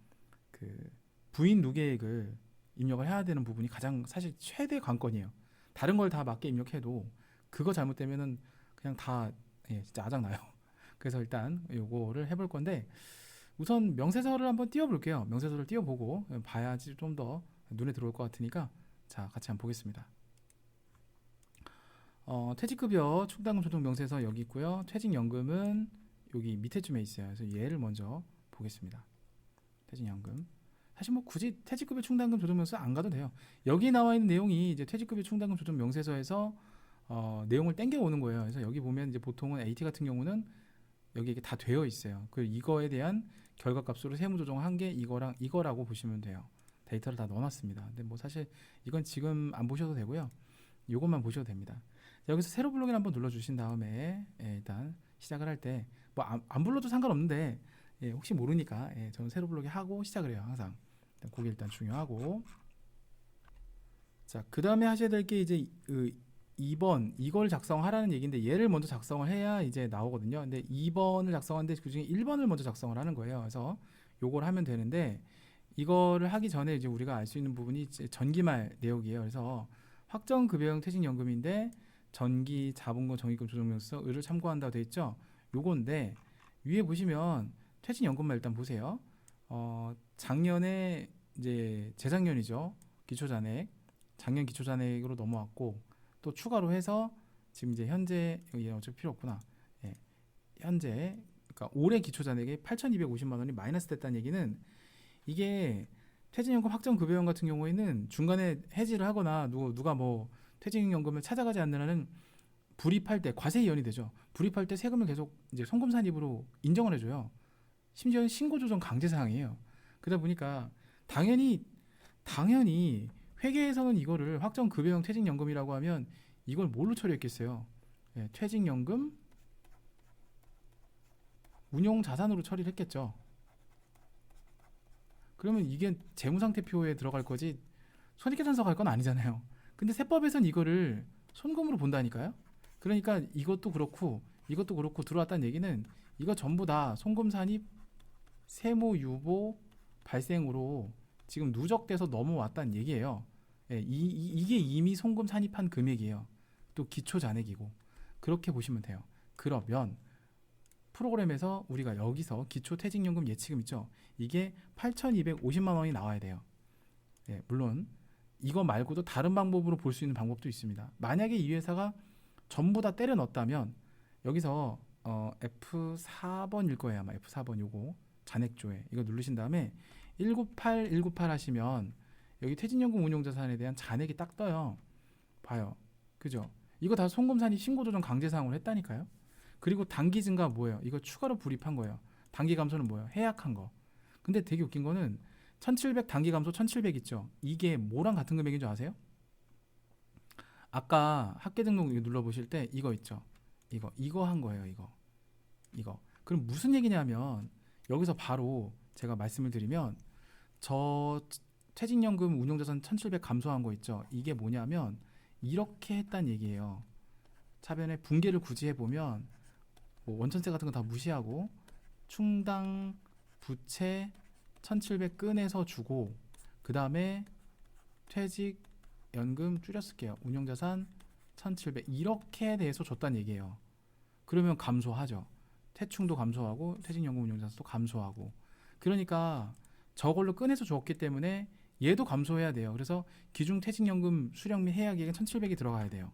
그 부인 누계액을 입력을 해야 되는 부분이 가장 사실 최대 관건이에요. 다른 걸 다 맞게 입력해도 그거 잘못되면은 그냥 다 진짜 아작나요. 그래서 일단 요거를 해볼 건데, 우선 명세서를 한번 띄워볼게요. 명세서를 띄워보고 봐야지 좀 더 눈에 들어올 것 같으니까, 자, 같이 한번 보겠습니다. 퇴직급여 충당금 조정 명세서 여기 있고요. 퇴직연금은 여기 밑에쯤에 있어요. 그래서 얘를 먼저 보겠습니다. 퇴직연금. 사실 뭐 굳이 퇴직급여 충당금 조정 명세서 안 가도 돼요. 여기 나와 있는 내용이 이제 퇴직급여 충당금 조정 명세서에서 내용을 땡겨 오는 거예요. 그래서 여기 보면 이제 보통은 AT 같은 경우는 여기 이게 다 되어 있어요. 그 이거에 대한 결과값으로 세무 조정을 한 게 이거랑 이거라고 보시면 돼요. 데이터를 다 넣어놨습니다. 근데 뭐 사실 이건 지금 안 보셔도 되고요. 이것만 보셔도 됩니다. 자, 여기서 세로 블록을 한번 눌러주신 다음에 일단 시작을 할 때 뭐 안 불러도 상관없는데 혹시 모르니까 저는 세로 블록에 하고 시작을 해요. 항상. 일단 그게 일단 중요하고, 자, 그 다음에 하셔야 될 게 이제 2번 이걸 작성하라는 얘기인데, 얘를 먼저 작성을 해야 이제 나오거든요. 근데 2번을 작성하는데 그중에 1번을 먼저 작성을 하는 거예요. 그래서 요걸 하면 되는데, 이거를 하기 전에 이제 우리가 알 수 있는 부분이 이제 전기말 내역이에요. 그래서 확정급여형 퇴직연금인데 전기 자본금 정의금 조정명세서 을을 참고한다고 돼 있죠. 요건데 위에 보시면 퇴직연금만 일단 보세요. 작년에 이제 재작년이죠. 기초잔액, 작년 기초잔액으로 넘어왔고, 또 추가로 해서 지금 이제 현재 여기 어차피 필요 없구나. 현재 그러니까 올해 기초잔액이 8,250만 원이 마이너스 됐다는 얘기는, 이게 퇴직연금 확정급여형 같은 경우에는 중간에 해지를 하거나 누가 뭐 퇴직연금을 찾아가지 않는 한은 불입할 때 과세이연이 되죠. 불입할 때 세금을 계속 이제 송금산입으로 인정을 해줘요. 심지어 신고조정 강제사항이에요. 그러다 보니까 당연히 회계에서는 이거를 확정급여형 퇴직연금이라고 하면 이걸 뭘로 처리했겠어요? 퇴직연금 운용자산으로 처리를 했겠죠. 그러면 이게 재무상태표에 들어갈 거지 손익계산서 갈 건 아니잖아요. 근데 세법에선 이거를 손금으로 본다니까요. 그러니까 이것도 그렇고 들어왔다는 얘기는 이거 전부 다 송금산입 세무유보 발생으로 지금 누적돼서 넘어왔다는 얘기예요. 이게 이미 송금 산입한 금액이에요. 또 기초잔액이고, 그렇게 보시면 돼요. 그러면 프로그램에서 우리가 여기서 기초퇴직연금 예치금 있죠. 이게 8,250만 원이 나와야 돼요. 물론 이거 말고도 다른 방법으로 볼 수 있는 방법도 있습니다. 만약에 이 회사가 전부 다 때려 넣었다면 여기서 F4번일 거예요. 아마 F4번 요거 잔액조회 이거 누르신 다음에 198 하시면 여기 퇴직연금 운용자산에 대한 잔액이 딱 떠요. 봐요. 그죠? 이거 다 송금산이 신고조정 강제사항으로 했다니까요. 그리고 단기 증가 뭐예요? 이거 추가로 불입한 거예요. 단기 감소는 뭐예요? 해약한 거. 근데 되게 웃긴 거는 1700 단기 감소 1700 있죠. 이게 뭐랑 같은 금액인 줄 아세요? 아까 학계 등록 눌러보실 때 이거 있죠. 이거 한 거예요. 이거. 그럼 무슨 얘기냐면 여기서 바로 제가 말씀을 드리면 저 퇴직연금 운용자산 1700 감소한 거 있죠. 이게 뭐냐면 이렇게 했단 얘기예요. 차변에 분계를 굳이 해보면 뭐 원천세 같은 거 다 무시하고 충당 부채 1700 꺼내서 주고, 그 다음에 퇴직 연금 줄였을게요. 운용자산 1700 이렇게 돼서 줬다는 얘기예요. 그러면 감소하죠. 퇴충도 감소하고 퇴직연금 운용자산도 감소하고, 그러니까 저걸로 꺼내서 줬기 때문에 얘도 감소해야 돼요. 그래서 기준 퇴직연금 수령 및 해약액은 1700이 들어가야 돼요.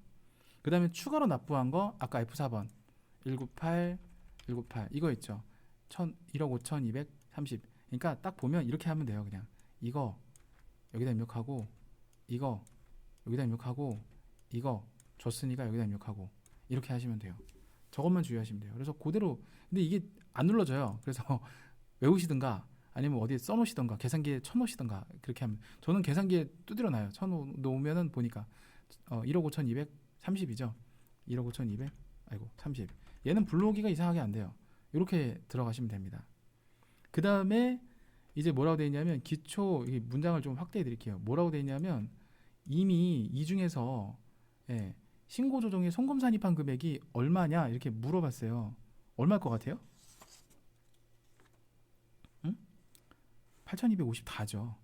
그 다음에 추가로 납부한 거 아까 F4번 198 이거 있죠. 1억 5230. 그러니까 딱 보면 이렇게 하면 돼요. 그냥 이거 여기다 입력하고, 이거 여기다 입력하고, 이거 줬으니까 여기다 입력하고, 이렇게 하시면 돼요. 저것만 주의하시면 돼요. 그래서 그대로, 근데 이게 안 눌러져요. 그래서 외우시든가 아니면 어디에 써놓으시든가 계산기에 쳐놓으시든가 그렇게 하면, 저는 계산기에 두드려 놔요. 쳐놓으면은 보니까 1억 5230이죠. 1억 5200 아이고 30. 얘는 불러오기가 이상하게 안 돼요. 이렇게 들어가시면 됩니다. 그 다음에 이제 뭐라고 되어 있냐면, 기초 이 문장을 좀 확대해 드릴게요. 뭐라고 되어 있냐면, 이미 이 중에서 신고 조정에 송금 산입한 금액이 얼마냐 이렇게 물어봤어요. 얼마일 것 같아요? 응? 8,250 다죠.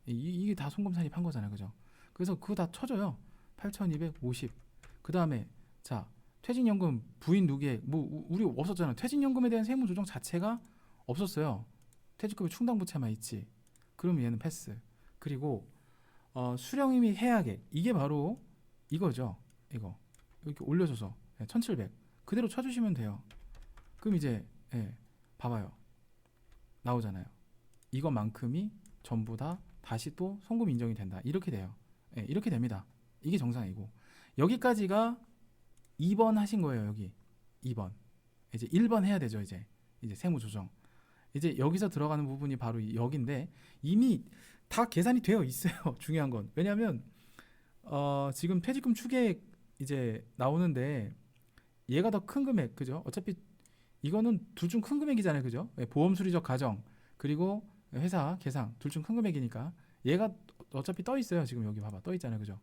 이게 다 송금 산입한 거잖아요, 그죠? 그래서 그거 다 쳐줘요. 8,250. 그 다음에 자, 퇴직연금 부인 누계, 뭐 우리 없었잖아요. 퇴직연금에 대한 세무 조정 자체가 없었어요. 퇴직급여 충당부채만 있지. 그러면 얘는 패스. 그리고 수령 및 해약액, 이게 바로 이거죠. 이거 이렇게 올려줘서 1700 그대로 쳐주시면 돼요. 그럼 이제 봐봐요. 나오잖아요. 이것만큼이 전부 다 다시 또 송금 인정이 된다. 이렇게 돼요. 이렇게 됩니다. 이게 정상이고, 여기까지가 2번 하신 거예요. 여기 2번. 이제 1번 해야 되죠. 이제 세무조정. 이제 여기서 들어가는 부분이 바로 여기인데, 이미 다 계산이 되어 있어요. 중요한 건 왜냐하면 지금 퇴직금 추계액 이제 나오는데, 얘가 더 큰 금액, 그죠? 어차피 이거는 둘 중 큰 금액이잖아요, 그죠? 보험 수리적 가정 그리고 회사 계상 둘 중 큰 금액이니까 얘가 어차피 떠 있어요. 지금 여기 봐봐, 떠 있잖아요, 그죠?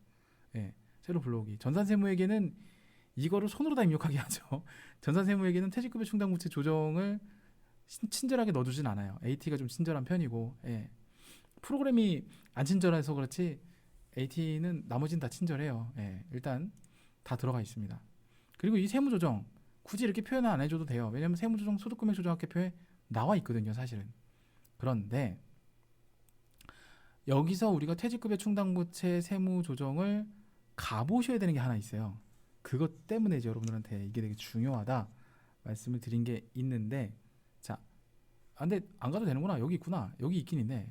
새로 불러오기. 전산세무에게는 이거를 손으로 다 입력하게 하죠. 전산세무에게는 퇴직급여 충당부채 조정을 친절하게 넣어주진 않아요. AT가 좀 친절한 편이고, 프로그램이 안 친절해서 그렇지 AT는 나머지는 다 친절해요. 일단 다 들어가 있습니다. 그리고 이 세무조정 굳이 이렇게 표현 안 해줘도 돼요. 왜냐면 세무조정 소득금액 조정학계표에 나와 있거든요, 사실은. 그런데 여기서 우리가 퇴직급여 충당부채 세무조정을 가보셔야 되는 게 하나 있어요. 그것 때문에 이제 여러분들한테 이게 되게 중요하다 말씀을 드린 게 있는데, 자, 근데 안 가도 되는구나. 여기 있구나. 여기 있긴 있네.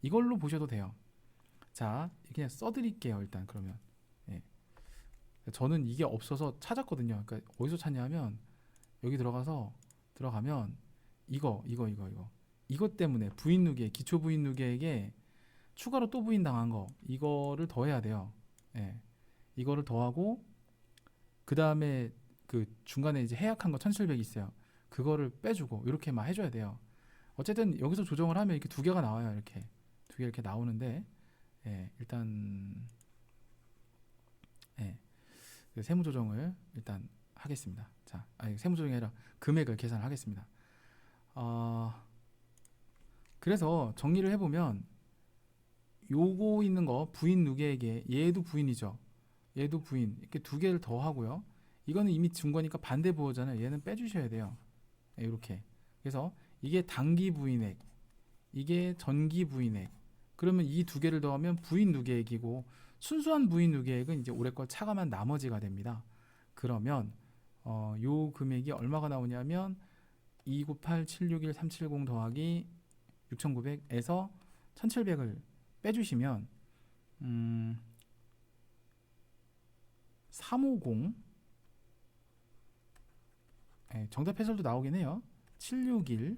이걸로 보셔도 돼요. 자, 그냥 써드릴게요. 일단 그러면 저는 이게 없어서 찾았거든요. 그러니까 어디서 찾냐면, 여기 들어가면 이것 때문에 부인 누계, 기초 부인 누계에게 추가로 또 부인 당한 거, 이거를 더해야 돼요. 이거를 더하고, 그 다음에 그 중간에 이제 해약한 거 1700이 있어요. 그거를 빼주고 이렇게 막 해줘야 돼요. 어쨌든 여기서 조정을 하면 이렇게 두 개가 나와요. 이렇게 두 개 이렇게 나오는데, 일단 그 세무 조정을 일단 하겠습니다. 자, 아니 세무 조정이 아니라 금액을 계산하겠습니다. 그래서 정리를 해보면, 요거 있는 거 부인 누계에게, 얘도 부인이죠. 얘도 부인, 이렇게 두 개를 더 하고요. 이거는 이미 준 거니까 반대 부호잖아요. 얘는 빼주셔야 돼요. 이렇게. 그래서 이게 단기 부인액, 이게 전기 부인액. 그러면 이 두 개를 더하면 부인 누계액이고, 순수한 부인 누계액은 이제 올해 걸 차감한 나머지가 됩니다. 그러면 요 금액이 얼마가 나오냐면 298-761-370 더하기 6,900에서 1,700을 빼주시면 350, 정답 해설도 나오긴 해요. 761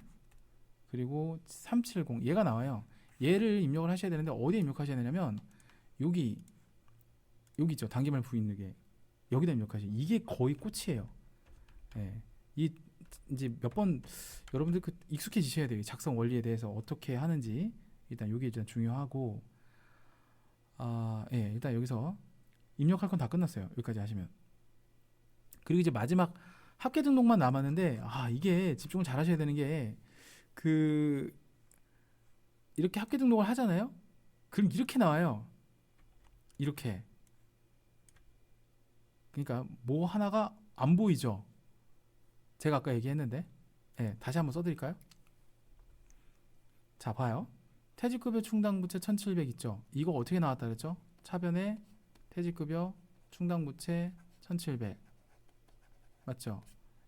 그리고 370 얘가 나와요. 얘를 입력을 하셔야 되는데, 어디에 입력하셔야 되냐면 여기 있죠. 단기말 부인 누계, 여기다 입력하셔요. 이게 거의 꽃이에요. 이 이제 몇 번 여러분들 그 익숙해지셔야 돼요. 작성 원리에 대해서 어떻게 하는지. 일단 이게 일단 중요하고, 일단 여기서 입력할 건 다 끝났어요. 여기까지 하시면. 그리고 이제 마지막 합계 등록만 남았는데, 이게 집중을 잘 하셔야 되는 게, 이렇게 합계 등록을 하잖아요. 그럼 이렇게 나와요. 이렇게. 그러니까 뭐 하나가 안 보이죠. 제가 아까 얘기했는데. 예, 다시 한번 써드릴까요? 자, 봐요. 퇴직급여 충당부채 1700 있죠. 이거 어떻게 나왔다 그랬죠? 차변에 퇴직급여 충당부채 1700 맞죠?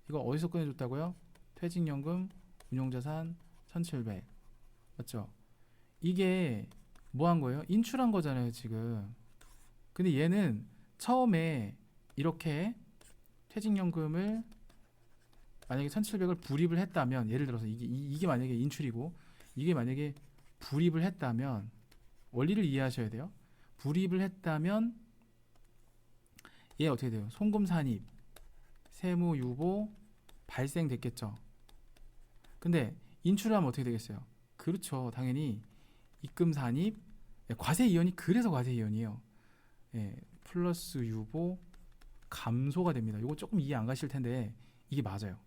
이거 어디서 꺼내줬다고요? 퇴직연금 운용자산 1700 맞죠? 이게 뭐 한 거예요? 인출한 거잖아요 지금. 근데 얘는 처음에 이렇게 퇴직연금을 만약에 1700을 불입을 했다면, 예를 들어서 이게 만약에 인출이고 이게 만약에 불입을 했다면, 원리를 이해하셔야 돼요. 불입을 했다면 얘 어떻게 돼요? 송금산입, 세무유보 발생됐겠죠. 근데 인출을 하면 어떻게 되겠어요? 그렇죠. 당연히 입금산입, 과세이연이, 그래서 과세이연이에요. 예, 플러스 유보 감소가 됩니다. 이거 조금 이해 안 가실 텐데 이게 맞아요.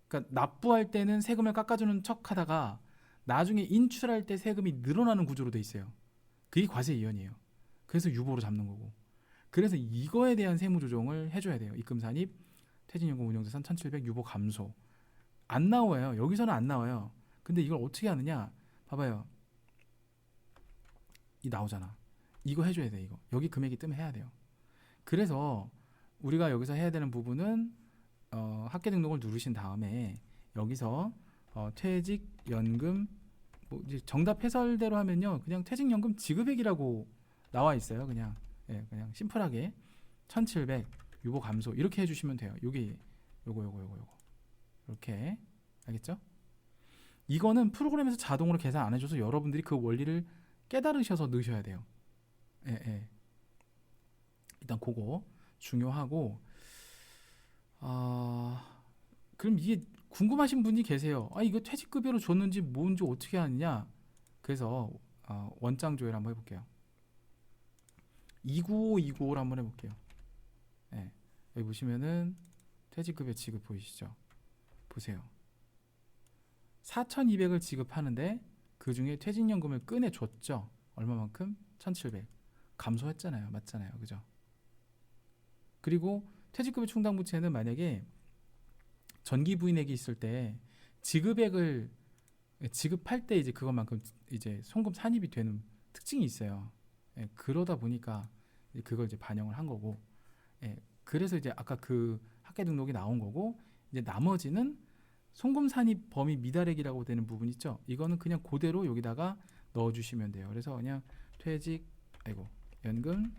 그러니까 납부할 때는 세금을 깎아주는 척 하다가 나중에 인출할 때 세금이 늘어나는 구조로 돼 있어요. 그게 과세이연이에요. 그래서 유보로 잡는 거고. 그래서 이거에 대한 세무 조정을 해줘야 돼요. 입금산입, 퇴직연금 운용자산 1700 유보 감소. 안 나와요. 여기서는 안 나와요. 근데 이걸 어떻게 하느냐? 봐봐요. 이 나오잖아. 이거 해줘야 돼. 이거 여기 금액이 뜨면 해야 돼요. 그래서 우리가 여기서 해야 되는 부분은 학계 등록을 누르신 다음에 여기서 퇴직연금, 뭐 이제 정답 해설대로 하면요, 그냥 퇴직연금 지급액이라고 나와 있어요. 그냥 그냥 심플하게 1700 유보 감소 이렇게 해주시면 돼요. 요거 이렇게. 알겠죠? 이거는 프로그램에서 자동으로 계산 안 해줘서 여러분들이 그 원리를 깨달으셔서 넣으셔야 돼요. 일단 그거 중요하고, 그럼 이게 궁금하신 분이 계세요. 이거 퇴직급여로 줬는지 뭔지 어떻게 하느냐. 그래서 원장 조회를 한번 해볼게요. 295를 한번 해볼게요. 여기 보시면은 퇴직급여 지급 보이시죠? 보세요. 4200을 지급하는데 그 중에 퇴직연금을 꺼내줬죠. 얼마만큼? 1700. 감소했잖아요. 맞잖아요. 그죠? 그리고 퇴직급여 충당부채는 만약에 전기부인액이 있을 때 지급액을 지급할 때 이제 그것만큼 이제 송금 산입이 되는 특징이 있어요. 그러다 보니까 그걸 이제 반영을 한 거고, 그래서 이제 아까 그 학계 등록이 나온 거고, 이제 나머지는 송금 산입 범위 미달액이라고 되는 부분 있죠. 이거는 그냥 그대로 여기다가 넣어주시면 돼요. 그래서 그냥 연금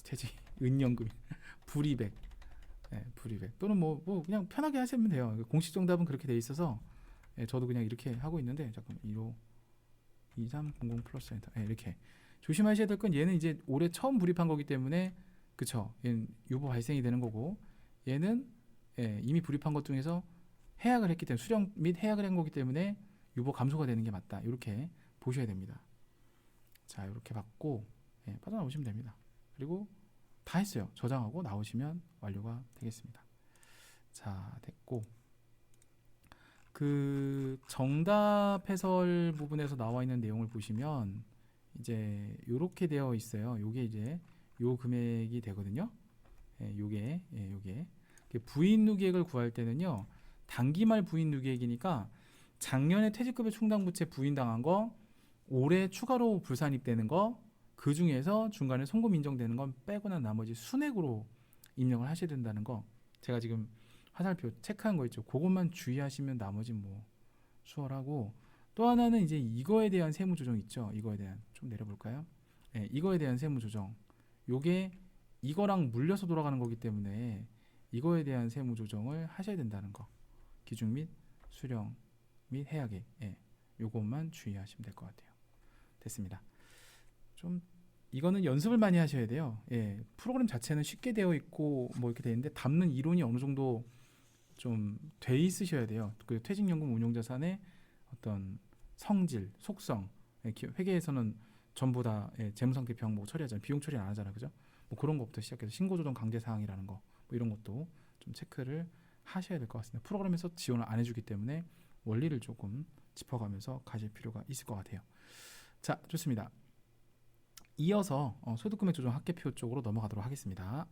퇴직 은연금 불이백, 불이백 또는 뭐 그냥 편하게 하시면 돼요. 공식 정답은 그렇게 돼 있어서 저도 그냥 이렇게 하고 있는데, 잠깐 15 2300 플러스 엔터. 이렇게 조심하셔야 될 건, 얘는 이제 올해 처음 불입한 거기 때문에, 그쵸? 얘는 유보 발생이 되는 거고, 얘는 이미 불입한 것 중에서 해약을 했기 때문에, 수령 및 해약을 한 거기 때문에 유보 감소가 되는 게 맞다. 이렇게 보셔야 됩니다. 자, 이렇게 받고 빠져나오시면 됩니다. 그리고 다 했어요. 저장하고 나오시면 완료가 되겠습니다. 자, 됐고, 그 정답 해설 부분에서 나와 있는 내용을 보시면 이제 요렇게 되어 있어요. 요게 이제 요 금액이 되거든요. 요게 부인 누계액을 구할 때는요, 단기말 부인 누계액이니까 작년에 퇴직급여 충당부채 부인당한 거, 올해 추가로 불산입되는 거, 그 중에서 중간에 송금 인정되는 건 빼고나 나머지 순액으로 입력을 하셔야 된다는 거, 제가 지금 화살표 체크한 거 있죠. 그것만 주의하시면 나머지 뭐 수월하고, 또 하나는 이제 이거에 대한 세무 조정 있죠. 이거에 대한, 좀 내려볼까요? 이거에 대한 세무 조정, 요게 이거랑 물려서 돌아가는 거기 때문에 이거에 대한 세무 조정을 하셔야 된다는 거, 기준 및 수령 및 해약액, 요것만 주의하시면 될 것 같아요. 됐습니다. 좀 이거는 연습을 많이 하셔야 돼요. 프로그램 자체는 쉽게 되어 있고 뭐 이렇게 되어 있는데, 담는 이론이 어느 정도 좀 돼 있으셔야 돼요. 그 퇴직연금 운용자산의 어떤 성질, 속성, 회계에서는 전부 다 재무상태평 뭐 처리하잖아요. 비용 처리 안 하잖아요, 그죠? 뭐 그런 것부터 시작해서 신고조정 강제 사항이라는 거, 뭐 이런 것도 좀 체크를 하셔야 될 것 같습니다. 프로그램에서 지원을 안 해주기 때문에 원리를 조금 짚어가면서 가실 필요가 있을 것 같아요. 자, 좋습니다. 이어서 소득금액 조정 합계표 쪽으로 넘어가도록 하겠습니다.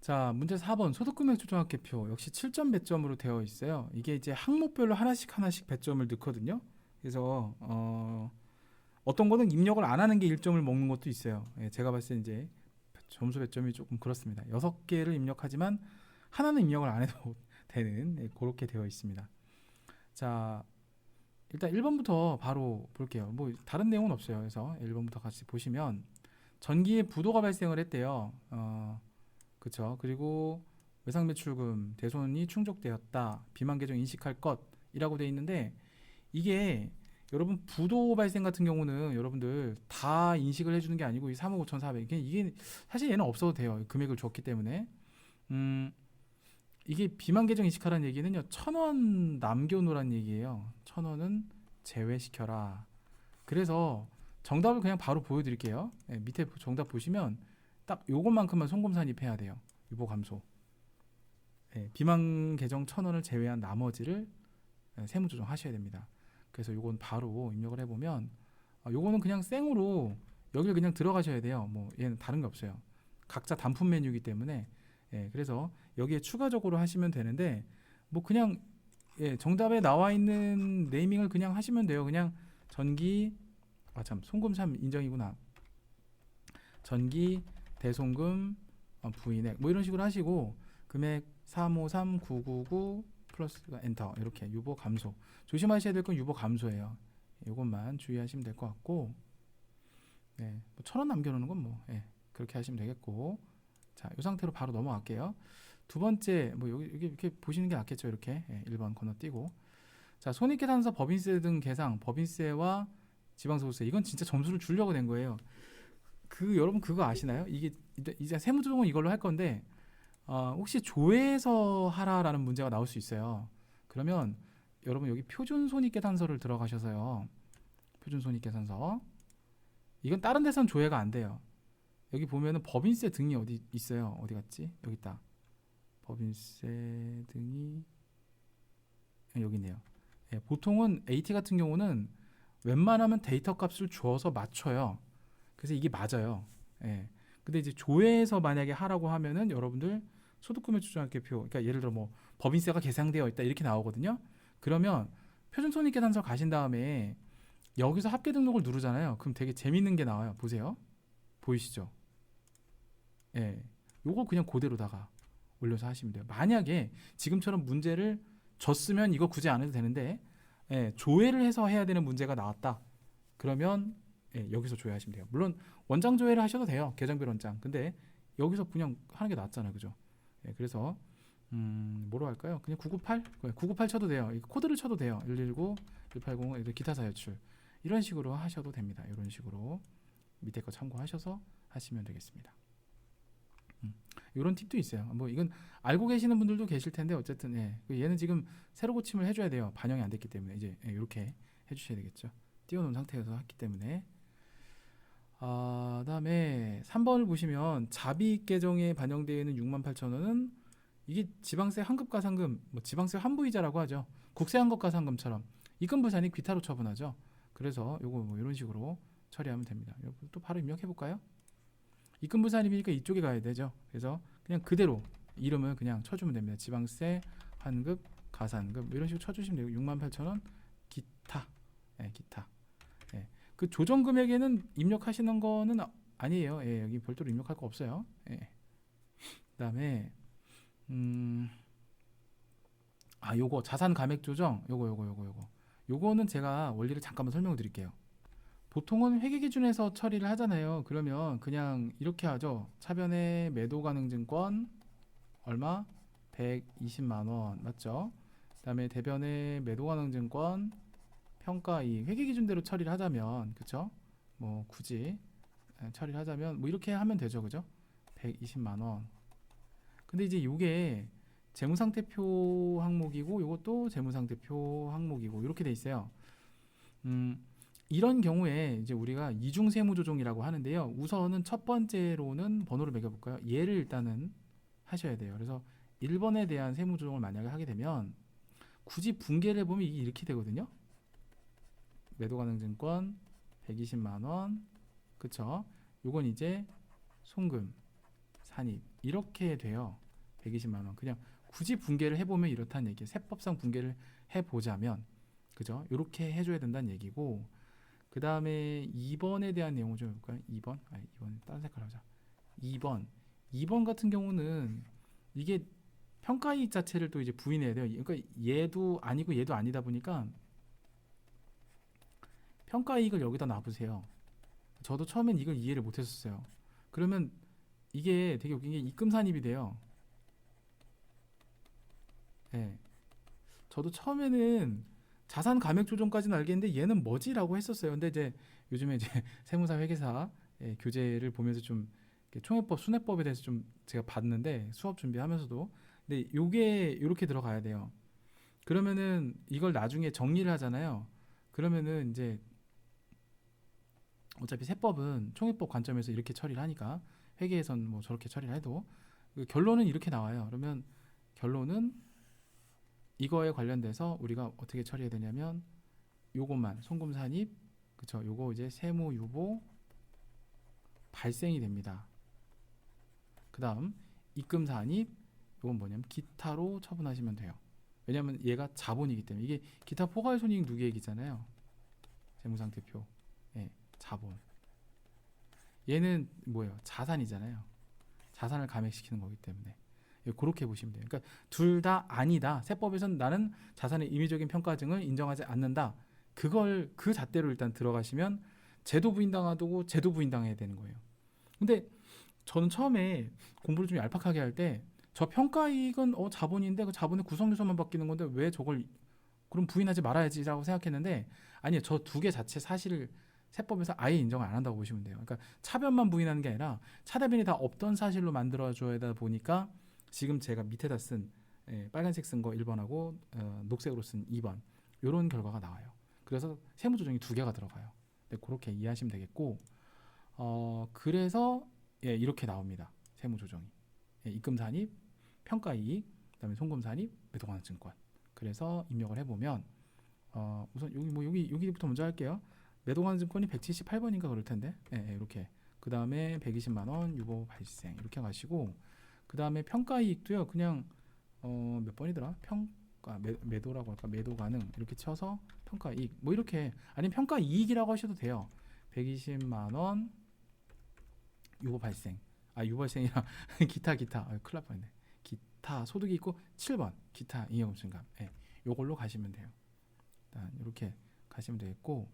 자, 문제 4번 소득금액 조정 합계표 역시 7점 배점으로 되어 있어요. 이게 이제 항목별로 하나씩 배점을 넣거든요. 그래서 어떤 거는 입력을 안 하는 게 1점을 먹는 것도 있어요. 예, 제가 봤을 때 이제 점수 배점이 조금 그렇습니다. 6개를 입력하지만 하나는 입력을 안 해도 되는, 예, 그렇게 되어 있습니다. 자, 일단 1번부터 바로 볼게요. 뭐 다른 내용은 없어요. 그래서 1번부터 같이 보시면 전기에 부도가 발생을 했대요. 그쵸. 그리고 외상매출금 대손이 충족되었다. 비만 계정 인식할 것이라고 되어 있는데, 이게 여러분 부도 발생 같은 경우는 여러분들 다 인식을 해주는 게 아니고 이 3억 5,400 이게 사실 얘는 없어도 돼요. 금액을 줬기 때문에. 이게 비만 계정 인식하라는 얘기는요, 1,000원 남겨놓으란 얘기예요. 1,000원은 제외시켜라. 그래서 정답을 그냥 바로 보여드릴게요. 예, 밑에 정답 보시면 딱 요것만큼만 송금산입해야 돼요. 유보 감소. 예, 비만 계정 1,000원을 제외한 나머지를 세무조정 하셔야 됩니다. 그래서 요건 바로 입력을 해보면 요거는 그냥 생으로 여기를 그냥 들어가셔야 돼요. 뭐 얘는 다른 게 없어요. 각자 단품 메뉴이기 때문에. 예, 그래서 여기에 추가적으로 하시면 되는데, 뭐 그냥, 예, 정답에 나와 있는 네이밍을 그냥 하시면 돼요. 그냥 전기, 송금3 인정이구나. 전기 대송금 부인액 뭐 이런 식으로 하시고, 금액 353999 플러스가 엔터, 이렇게 유보 감소. 조심하셔야 될 건 유보 감소예요. 이것만 주의하시면 될 것 같고, 네, 뭐 1,000원 남겨놓는 건 뭐, 예, 그렇게 하시면 되겠고. 자, 이 상태로 바로 넘어갈게요. 두 번째, 뭐 여기 이렇게 보시는 게 낫겠죠. 이렇게, 예, 1번 건너뛰고. 자, 손익계산서 법인세 등 계상, 법인세와 지방소득세, 이건 진짜 점수를 주려고 낸 거예요. 여러분 그거 아시나요? 이게 이제 세무조정은 이걸로 할 건데, 혹시 조회해서 하라라는 문제가 나올 수 있어요. 그러면 여러분 여기 표준손익계산서를 들어가셔서요. 표준손익계산서. 이건 다른 데선 조회가 안 돼요. 여기 보면은 법인세 등이 어디 있어요? 어디 갔지? 여기 있다. 법인세 등이 여기 있네요. 예, 보통은 AT 같은 경우는 웬만하면 데이터 값을 주어서 맞춰요. 그래서 이게 맞아요. 예. 근데 이제 조회해서 만약에 하라고 하면은 여러분들 소득금액 추정합계표, 그러니까 예를 들어 뭐 법인세가 계상되어 있다 이렇게 나오거든요. 그러면 표준손익계산서 가신 다음에 여기서 합계 등록을 누르잖아요. 그럼 되게 재밌는 게 나와요. 보세요. 보이시죠? 예. 요거 그냥 그대로다가 올려서 하시면 돼요. 만약에 지금처럼 문제를 줬으면 이거 굳이 안 해도 되는데, 예, 조회를 해서 해야 되는 문제가 나왔다. 그러면, 예, 여기서 조회하시면 돼요. 물론 원장 조회를 하셔도 돼요. 계정별 원장. 근데 여기서 그냥 하는 게 낫잖아요. 그죠? 예, 그래서 뭐로 할까요? 그냥 998? 998 쳐도 돼요. 코드를 쳐도 돼요. 119, 180, 기타 사유출. 이런 식으로 하셔도 됩니다. 이런 식으로 밑에 거 참고하셔서 하시면 되겠습니다. 이런 팁도 있어요. 뭐 이건 알고 계시는 분들도 계실 텐데, 어쨌든, 예, 얘는 지금 새로 고침을 해줘야 돼요. 반영이 안 됐기 때문에 이제, 예, 이렇게 해주셔야 되겠죠. 띄워놓은 상태에서 했기 때문에. 그다음에 3번을 보시면 자비익 계정에 반영되어 있는 68,000원은 이게 지방세 환급가상금, 뭐 지방세 환부이자라고 하죠. 국세 환급가상금처럼 입금부산이 귀타로 처분하죠. 그래서 요거 뭐 이런 식으로 처리하면 됩니다. 또 바로 입력해 볼까요? 입금부산입이니까 이쪽에 가야 되죠. 그래서 그냥 그대로 이름을 그냥 쳐주면 됩니다. 지방세 환급 가산금 이런 식으로 쳐주시면 되고, 68,000원 기타, 예, 기타. 예. 그 조정 금액에는 입력하시는 거는 아니에요. 예, 여기 별도로 입력할 거 없어요. 예. 그다음에 요거 자산 감액 조정, 요거는 제가 원리를 잠깐만 설명을 드릴게요. 보통은 회계 기준에서 처리를 하잖아요. 그러면 그냥 이렇게 하죠. 차변의 매도 가능 증권 얼마? 120만 원 맞죠? 그다음에 대변의 매도 가능 증권 평가 이 회계 기준대로 처리를 하자면, 그쵸? 뭐 굳이 처리를 하자면 뭐 이렇게 하면 되죠. 그죠? 120만 원. 근데 이제 요게 재무상태표 항목이고 요것도 재무상태표 항목이고 이렇게 돼 있어요. 이런 경우에 이제 우리가 이중 세무조정이라고 하는데요. 우선은 첫 번째로는 번호를 매겨볼까요? 얘를 일단은 하셔야 돼요. 그래서 1번에 대한 세무조정을 만약에 하게 되면 굳이 분개를 해보면 이게 이렇게 되거든요. 매도 가능 증권 120만 원. 그쵸? 요건 이제 송금, 산입 이렇게 돼요. 120만 원. 그냥 굳이 분개를 해보면 이렇다는 얘기예요. 세법상 분개를 해보자면 그죠? 이렇게 해줘야 된다는 얘기고 그 다음에 2번에 대한 내용을 좀 볼까요? 2번? 2번 다른 색깔 하자. 2번 같은 경우는 이게 평가이익 자체를 또 이제 부인해야 돼요. 그러니까 얘도 아니고 얘도 아니다 보니까 평가이익을 여기다 놔보세요. 저도 처음엔 이걸 이해를 못했었어요. 그러면 이게 되게 웃긴 게 입금 산입이 돼요. 네. 저도 처음에는 자산 감액 조정까지는 알겠는데 얘는 뭐지라고 했었어요. 근데 이제 요즘에 이제 세무사 회계사 교재를 보면서 좀 총회법, 순회법에 대해서 좀 제가 봤는데 수업 준비하면서도 근데 요게 이렇게 들어가야 돼요. 그러면은 이걸 나중에 정리를 하잖아요. 그러면은 이제 어차피 세법은 총회법 관점에서 이렇게 처리를 하니까 회계에선 뭐 저렇게 처리를 해도 그 결론은 이렇게 나와요. 그러면 결론은 이거에 관련돼서 우리가 어떻게 처리해야 되냐면 요것만 송금 산입 그쵸 요거 이제 세무 유보 발생이 됩니다. 그 다음 입금 산입 요건 뭐냐면 기타로 처분하시면 돼요. 왜냐면 얘가 자본이기 때문에 이게 기타 포괄 손익 누계액이잖아요. 재무상태표 예, 자본 얘는 뭐예요? 자산이잖아요. 자산을 감액시키는 거기 때문에 그렇게 보시면 돼요. 그러니까 둘 다 아니다. 세법에서는 나는 자산의 임의적인 평가증을 인정하지 않는다. 그걸 그 잣대로 일단 들어가시면 제도 부인당하고 제도 부인당해야 되는 거예요. 근데 저는 처음에 공부를 좀 얄팍하게 할 때 저 평가이익은 자본인데 그 자본의 구성 요소만 바뀌는 건데 왜 저걸 그럼 부인하지 말아야지라고 생각했는데 아니요. 저 두 개 자체 사실을 세법에서 아예 인정을 안 한다고 보시면 돼요. 그러니까 차변만 부인하는 게 아니라 차대변이 다 없던 사실로 만들어줘야 보니까 지금 제가 밑에다 쓴 빨간색 쓴 거 1번하고 녹색으로 쓴 2번 이런 결과가 나와요. 그래서 세무조정이 두 개가 들어가요. 네, 그렇게 이해하시면 되겠고 그래서 이렇게 나옵니다. 세무조정이 입금 산입, 평가이익, 그다음에 송금 산입, 매도가능 증권. 그래서 입력을 해보면 우선 여기부터 먼저 할게요. 매도가능 증권이 178번인가 그럴 텐데 이렇게 그 다음에 120만 원 유보 발생 이렇게 가시고 그 다음에 평가이익도요 그냥 몇 번이더라 매도라고 할까 매도 가능 이렇게 쳐서 평가이익 뭐 이렇게 아니면 평가이익이라고 하셔도 돼요. 120만 원 유보 발생 유보 발생이랑 기타 큰일 날 뻔했네. 기타 소득이 있고 7번 기타 잉여금 증감 요걸로 가시면 돼요. 일단 이렇게 가시면 되겠고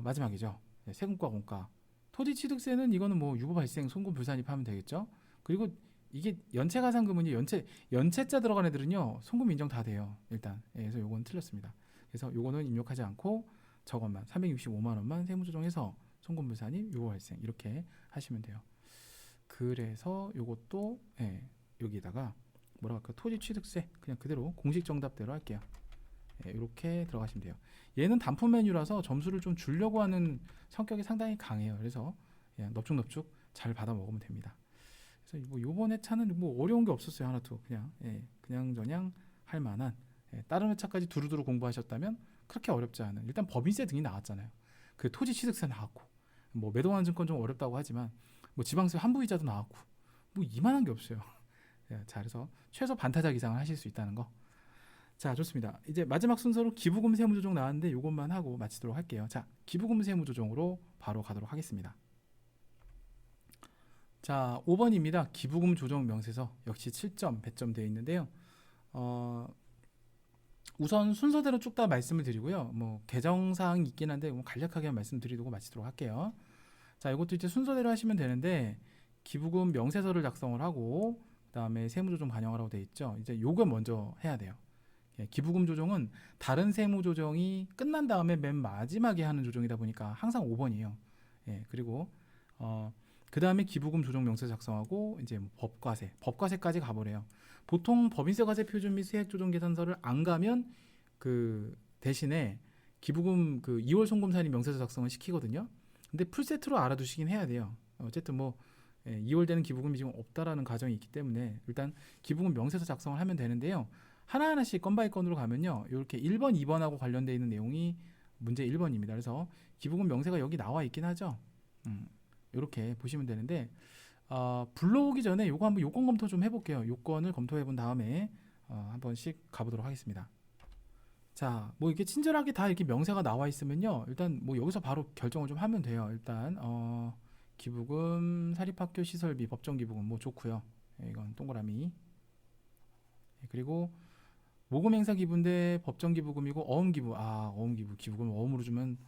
마지막이죠. 세금과 공가 토지취득세는 이거는 뭐 유보 발생 송금 불산입하면 되겠죠. 그리고 이게 연체가산금은요 연체자 들어간 애들은요 송금 인정 다 돼요 일단. 그래서 요건 틀렸습니다. 그래서 요거는 입력하지 않고 저것만 365만 원만 세무조정해서 송금 불산입 유보 발생 이렇게 하시면 돼요. 그래서 요것도 여기다가 뭐라 할까 토지취득세 그냥 그대로 공식 정답대로 할게요. 이렇게 들어가시면 돼요. 얘는 단품 메뉴라서 점수를 좀 주려고 하는 성격이 상당히 강해요. 그래서 넙죽넙죽 잘 받아 먹으면 됩니다. 그래서 뭐 요번 회차는 뭐 어려운 게 없었어요. 하나도 그냥 저냥 할 만한 다른 회차까지 두루두루 공부하셨다면 그렇게 어렵지 않은 일단 법인세 등이 나왔잖아요. 그 토지 취득세 나왔고 뭐 매도한 증권 좀 어렵다고 하지만 뭐 지방세 환부이자도 나왔고 뭐 이만한 게 없어요. 자 그래서 최소 반타작 이상을 하실 수 있다는 거. 자 좋습니다. 이제 마지막 순서로 기부금 세무조정 나왔는데 이것만 하고 마치도록 할게요. 자 기부금 세무조정으로 바로 가도록 하겠습니다. 자 5번입니다. 기부금 조정 명세서 역시 7점 배점 되어 있는데요. 우선 순서대로 쭉 다 말씀을 드리고요. 뭐 개정사항이 있긴 한데 뭐 간략하게 말씀드리고 마치도록 할게요. 자 이것도 이제 순서대로 하시면 되는데 기부금 명세서를 작성을 하고 그 다음에 세무조정 반영하라고 되어 있죠. 이제 요거 먼저 해야 돼요. 기부금 조정은 다른 세무 조정이 끝난 다음에 맨 마지막에 하는 조정이다 보니까 항상 5번이에요. 그리고 그 다음에 기부금 조정 명세 작성하고 이제 뭐 법과세까지 가버려요. 보통 법인세 과세 표준 및 세액 조정 계산서를 안 가면 그 대신에 기부금 그 2월 송금 산입 명세서 작성을 시키거든요. 근데 풀세트로 알아두시긴 해야 돼요. 어쨌든 뭐 2월 되는 기부금이 지금 없다라는 가정이 있기 때문에 일단 기부금 명세서 작성을 하면 되는데요. 하나하나씩 건 바이 건으로 가면요. 이렇게 1번, 2번하고 관련되어 있는 내용이 문제 1번입니다. 그래서 기부금 명세가 여기 나와 있긴 하죠. 이렇게 보시면 되는데 불러오기 전에 요거 한번 요건 검토 좀 해볼게요. 요건을 검토해 본 다음에 한 번씩 가보도록 하겠습니다. 자, 뭐 이렇게 친절하게 다 이렇게 명세가 나와 있으면요, 일단 뭐 여기서 바로 결정을 좀 하면 돼요. 일단 기부금, 사립학교 시설비, 법정기부금 뭐 좋고요. 이건 동그라미. 그리고 모금행사 기부인데 법정기부금이고 어음기부. 어음기부. 기부금 어음으로 주면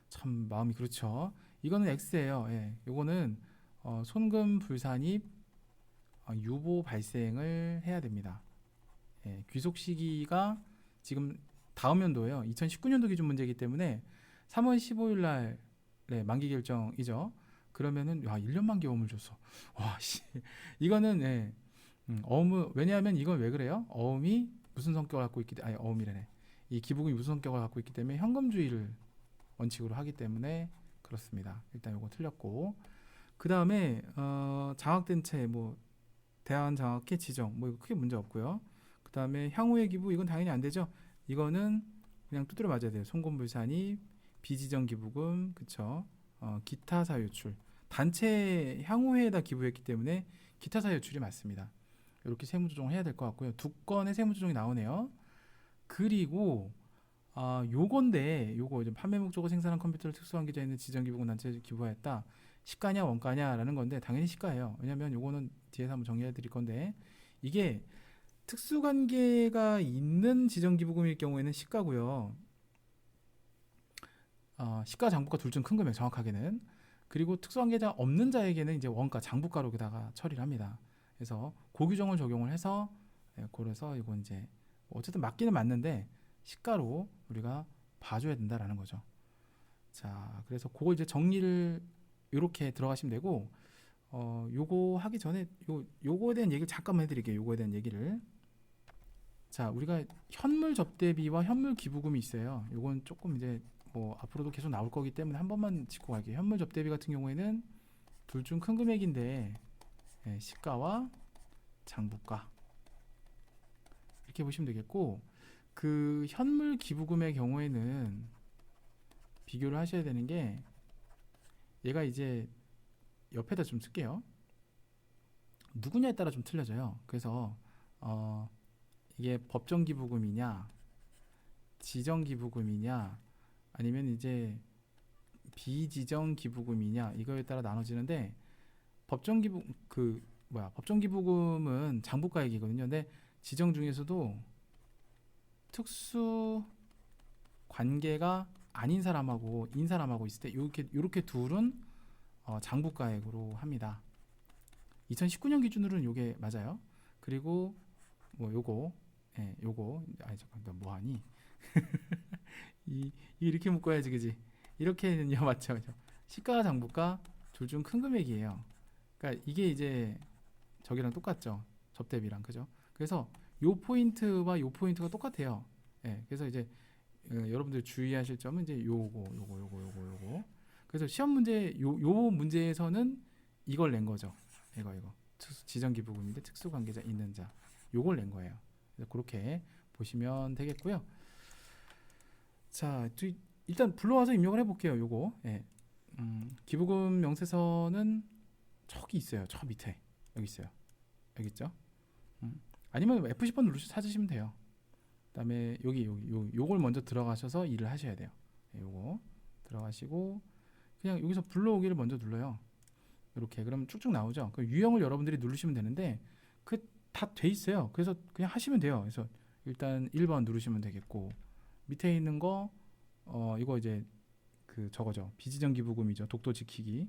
참 마음이 그렇죠. 이거는 X예요. 예, 요거는 손금 불산입 유보 발생을 해야 됩니다. 예, 귀속 시기가 지금 다음 연도예요. 2019년도 기준 문제이기 때문에 3월 15일 날 만기 결정이죠. 그러면은 1년 만기 어음을 줬어. 와, 씨. 이거는 어음, 왜냐하면 이건 왜 그래요? 어음이 무슨 성격을 갖고 있기 때문에, 어음이래네. 이 기부금이 무슨 성격을 갖고 있기 때문에 현금주의를 원칙으로 하기 때문에 그렇습니다. 일단 이거 틀렸고, 그 다음에 장학된 채, 뭐 대안 장학회 지정, 뭐 이거 크게 문제 없고요. 그 다음에 향후의 기부, 이건 당연히 안 되죠. 이거는 그냥 두드려 맞아야 돼요. 송금불산이 비지정 기부금, 그쵸? 기타 사유출, 단체 향후회에다 기부했기 때문에 기타 사유출이 맞습니다. 이렇게 세무조정을 해야 될 것 같고요. 두 건의 세무조정이 나오네요. 그리고 요건데, 요거 이제 판매 목적으로 생산한 컴퓨터를 특수한 계좌에 있는 지정기부금 단체에 기부하였다. 시가냐 원가냐라는 건데 당연히 시가예요. 왜냐면 요거는 뒤에서 한번 정리해 드릴 건데, 이게 특수관계가 있는 지정기부금일 경우에는 시가고요. 시가 장부가 둘 중 큰 금액 정확하게는. 그리고 특수관계자 없는 자에게는 이제 원가 장부가로다가 처리를 합니다. 그래서 고규정을 적용을 해서 그래서 이건 이제 어쨌든 맞기는 맞는데 시가로 우리가 봐줘야 된다라는 거죠. 자, 그래서 그걸 이제 정리를 이렇게 들어가시면 되고, 요거 하기 전에 요거에 대한 얘기를 잠깐만 해드릴게요. 요거에 대한 얘기를. 자, 우리가 현물 접대비와 현물 기부금이 있어요. 요건 조금 이제 뭐 앞으로도 계속 나올 거기 때문에 한 번만 짚고 갈게요. 현물 접대비 같은 경우에는 둘 중 큰 금액인데 시가와 장부가 이렇게 보시면 되겠고, 그 현물 기부금의 경우에는 비교를 하셔야 되는 게, 얘가 이제 옆에다 좀 쓸게요. 누구냐에 따라 좀 틀려져요. 그래서 이게 법정 기부금이냐, 지정 기부금이냐, 아니면 이제 비지정 기부금이냐, 이거에 따라 나눠지는데, 법정 기부금은 장부가액이거든요. 근데 지정 중에서도 특수 관계가 아닌 사람하고 인 사람하고 있을 때 이렇게 둘은 장부가액으로 합니다. 2019년 기준으로는 요게 맞아요. 그리고 뭐 요거 잠깐 너 뭐하니? 이렇게 묶어야지, 그지? 이렇게는요. 맞죠? 시가 장부가 둘 중 큰 금액이에요. 그러니까 이게 이제 저기랑 똑같죠. 접대비랑, 그죠? 그래서 요 포인트와 요 포인트가 똑같아요. 그래서 이제 여러분들 주의하실 점은 이제 요거. 그래서 시험 문제 요 문제에서는 이걸 낸 거죠. 이거 지정기부금인데 특수관계자 있는 자, 요걸 낸 거예요. 그래서 그렇게 보시면 되겠고요. 자, 일단 불러와서 입력을 해볼게요. 요거 기부금 명세서는 저기 있어요. 저 밑에 여기 있어요. 여기 있죠? 아니면 F10번 찾으시면 돼요. 그다음에 요걸 먼저 들어가셔서 일을 하셔야 돼요. 요거 들어가시고 그냥 여기서 불러오기를 먼저 눌러요. 이렇게 그럼 쭉쭉 나오죠. 그 유형을 여러분들이 누르시면 되는데 그 다 돼 있어요. 그래서 그냥 하시면 돼요. 그래서 일단 1번 누르시면 되겠고, 밑에 있는 거 이거 이제 그 저거죠. 비지정 기부금이죠. 독도 지키기.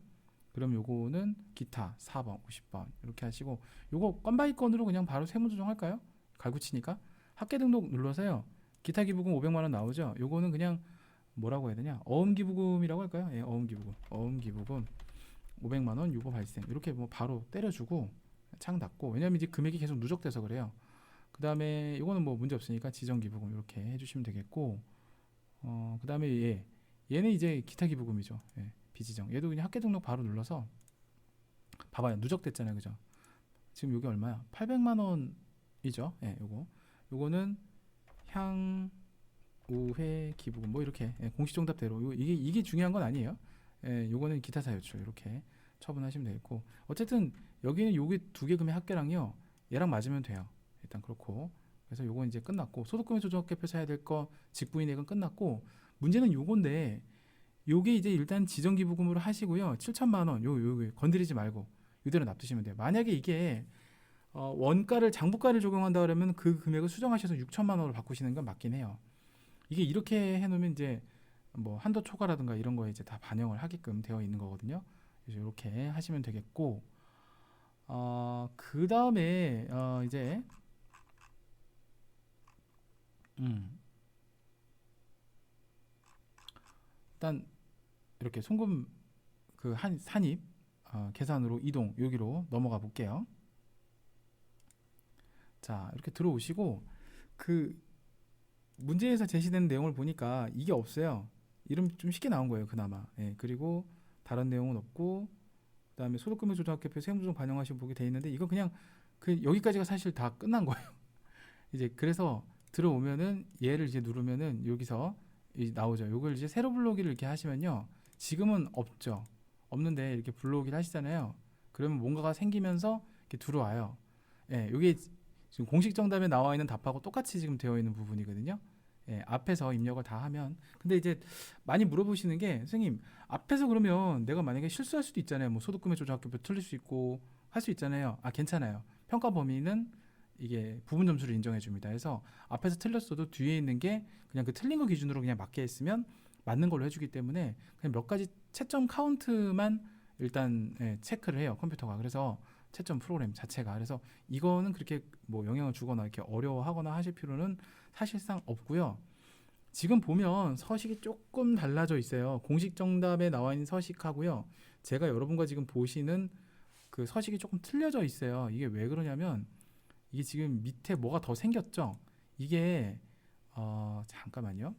그럼 요거는 기타 4번, 50번 이렇게 하시고, 요거 건바이 건으로 그냥 바로 세무 조정할까요? 갈구치니까 학계 등록 눌러서요. 기타 기부금 500만 원 나오죠. 요거는 그냥 뭐라고 해야 되냐? 어음 기부금이라고 할까요? 어음 기부금 500만 원 유보 발생. 이렇게 뭐 바로 때려주고 창 닫고, 왜냐면 이제 금액이 계속 누적돼서 그래요. 그다음에 요거는 뭐 문제 없으니까 지정 기부금 이렇게 해 주시면 되겠고, 그다음에 얘는 이제 기타 기부금이죠. 비지정. 얘도 그냥 학계 등록 바로 눌러서 봐봐요. 누적됐잖아요. 그죠? 지금 요게 얼마야? 800만 원이죠. 요거는 우회 기부금 뭐 이렇게 공식 정답대로 이게 중요한 건 아니에요. 요거는 기타 사유출 이렇게 처분하시면 되겠고 어쨌든 여기는 요게 두 개 금의 합계랑요 얘랑 맞으면 돼요. 일단 그렇고 그래서 요거 이제 끝났고 소득금의 조정학계표 사야 될 거 직부인액은 끝났고 문제는 요건데 요게 이제 일단 지정기부금으로 하시고요 7천만 원 요 건드리지 말고 이대로 납두시면 돼요. 만약에 이게 원가를 장부가를 적용한다 그러면 그 금액을 수정하셔서 6천만 원으로 바꾸시는 건 맞긴 해요. 이게 이렇게 해놓으면 이제 뭐 한도 초과라든가 이런 거에 이제 다 반영을 하게끔 되어 있는 거거든요. 그래서 이렇게 하시면 되겠고 그 다음에 이제 일단 이렇게 송금 그 산입 계산으로 이동 여기로 넘어가 볼게요. 자 이렇게 들어오시고 그 문제에서 제시된 내용을 보니까 이게 없어요. 이름 좀 쉽게 나온 거예요 그나마. 그리고 다른 내용은 없고 그다음에 소득금액 조정학계표 세무조정 반영하시고 보게 돼 있는데 이거 그냥 그 여기까지가 사실 다 끝난 거예요. 이제 그래서 들어오면은 얘를 이제 누르면은 여기서 나오죠. 요걸 이제 새로 불러오기를 이렇게 하시면요. 지금은 없죠. 없는데 이렇게 불러오기를 하시잖아요. 그러면 뭔가가 생기면서 이렇게 들어와요. 요게 지금 공식 정답에 나와 있는 답하고 똑같이 지금 되어 있는 부분이거든요. 앞에서 입력을 다 하면 근데 이제 많이 물어보시는 게 선생님 앞에서 그러면 내가 만약에 실수할 수도 있잖아요. 뭐 소득금액 조정학계표 틀릴 수 있고 할 수 있잖아요. 괜찮아요. 평가 범위는 이게 부분 점수를 인정해 줍니다. 그래서 앞에서 틀렸어도 뒤에 있는 게 그냥 그 틀린 거 기준으로 그냥 맞게 했으면 맞는 걸로 해주기 때문에 그냥 몇 가지 채점 카운트만 일단 체크를 해요 컴퓨터가. 그래서 채점 프로그램 자체가. 그래서 이거는 그렇게 뭐 영향을 주거나 이렇게 어려워하거나 하실 필요는 사실상 없고요. 지금 보면 서식이 조금 달라져 있어요. 공식 정답에 나와 있는 서식하고요. 제가 여러분과 지금 보시는 그 서식이 조금 틀려져 있어요. 이게 왜 그러냐면 이게 지금 밑에 뭐가 더 생겼죠? 이게 잠깐만요.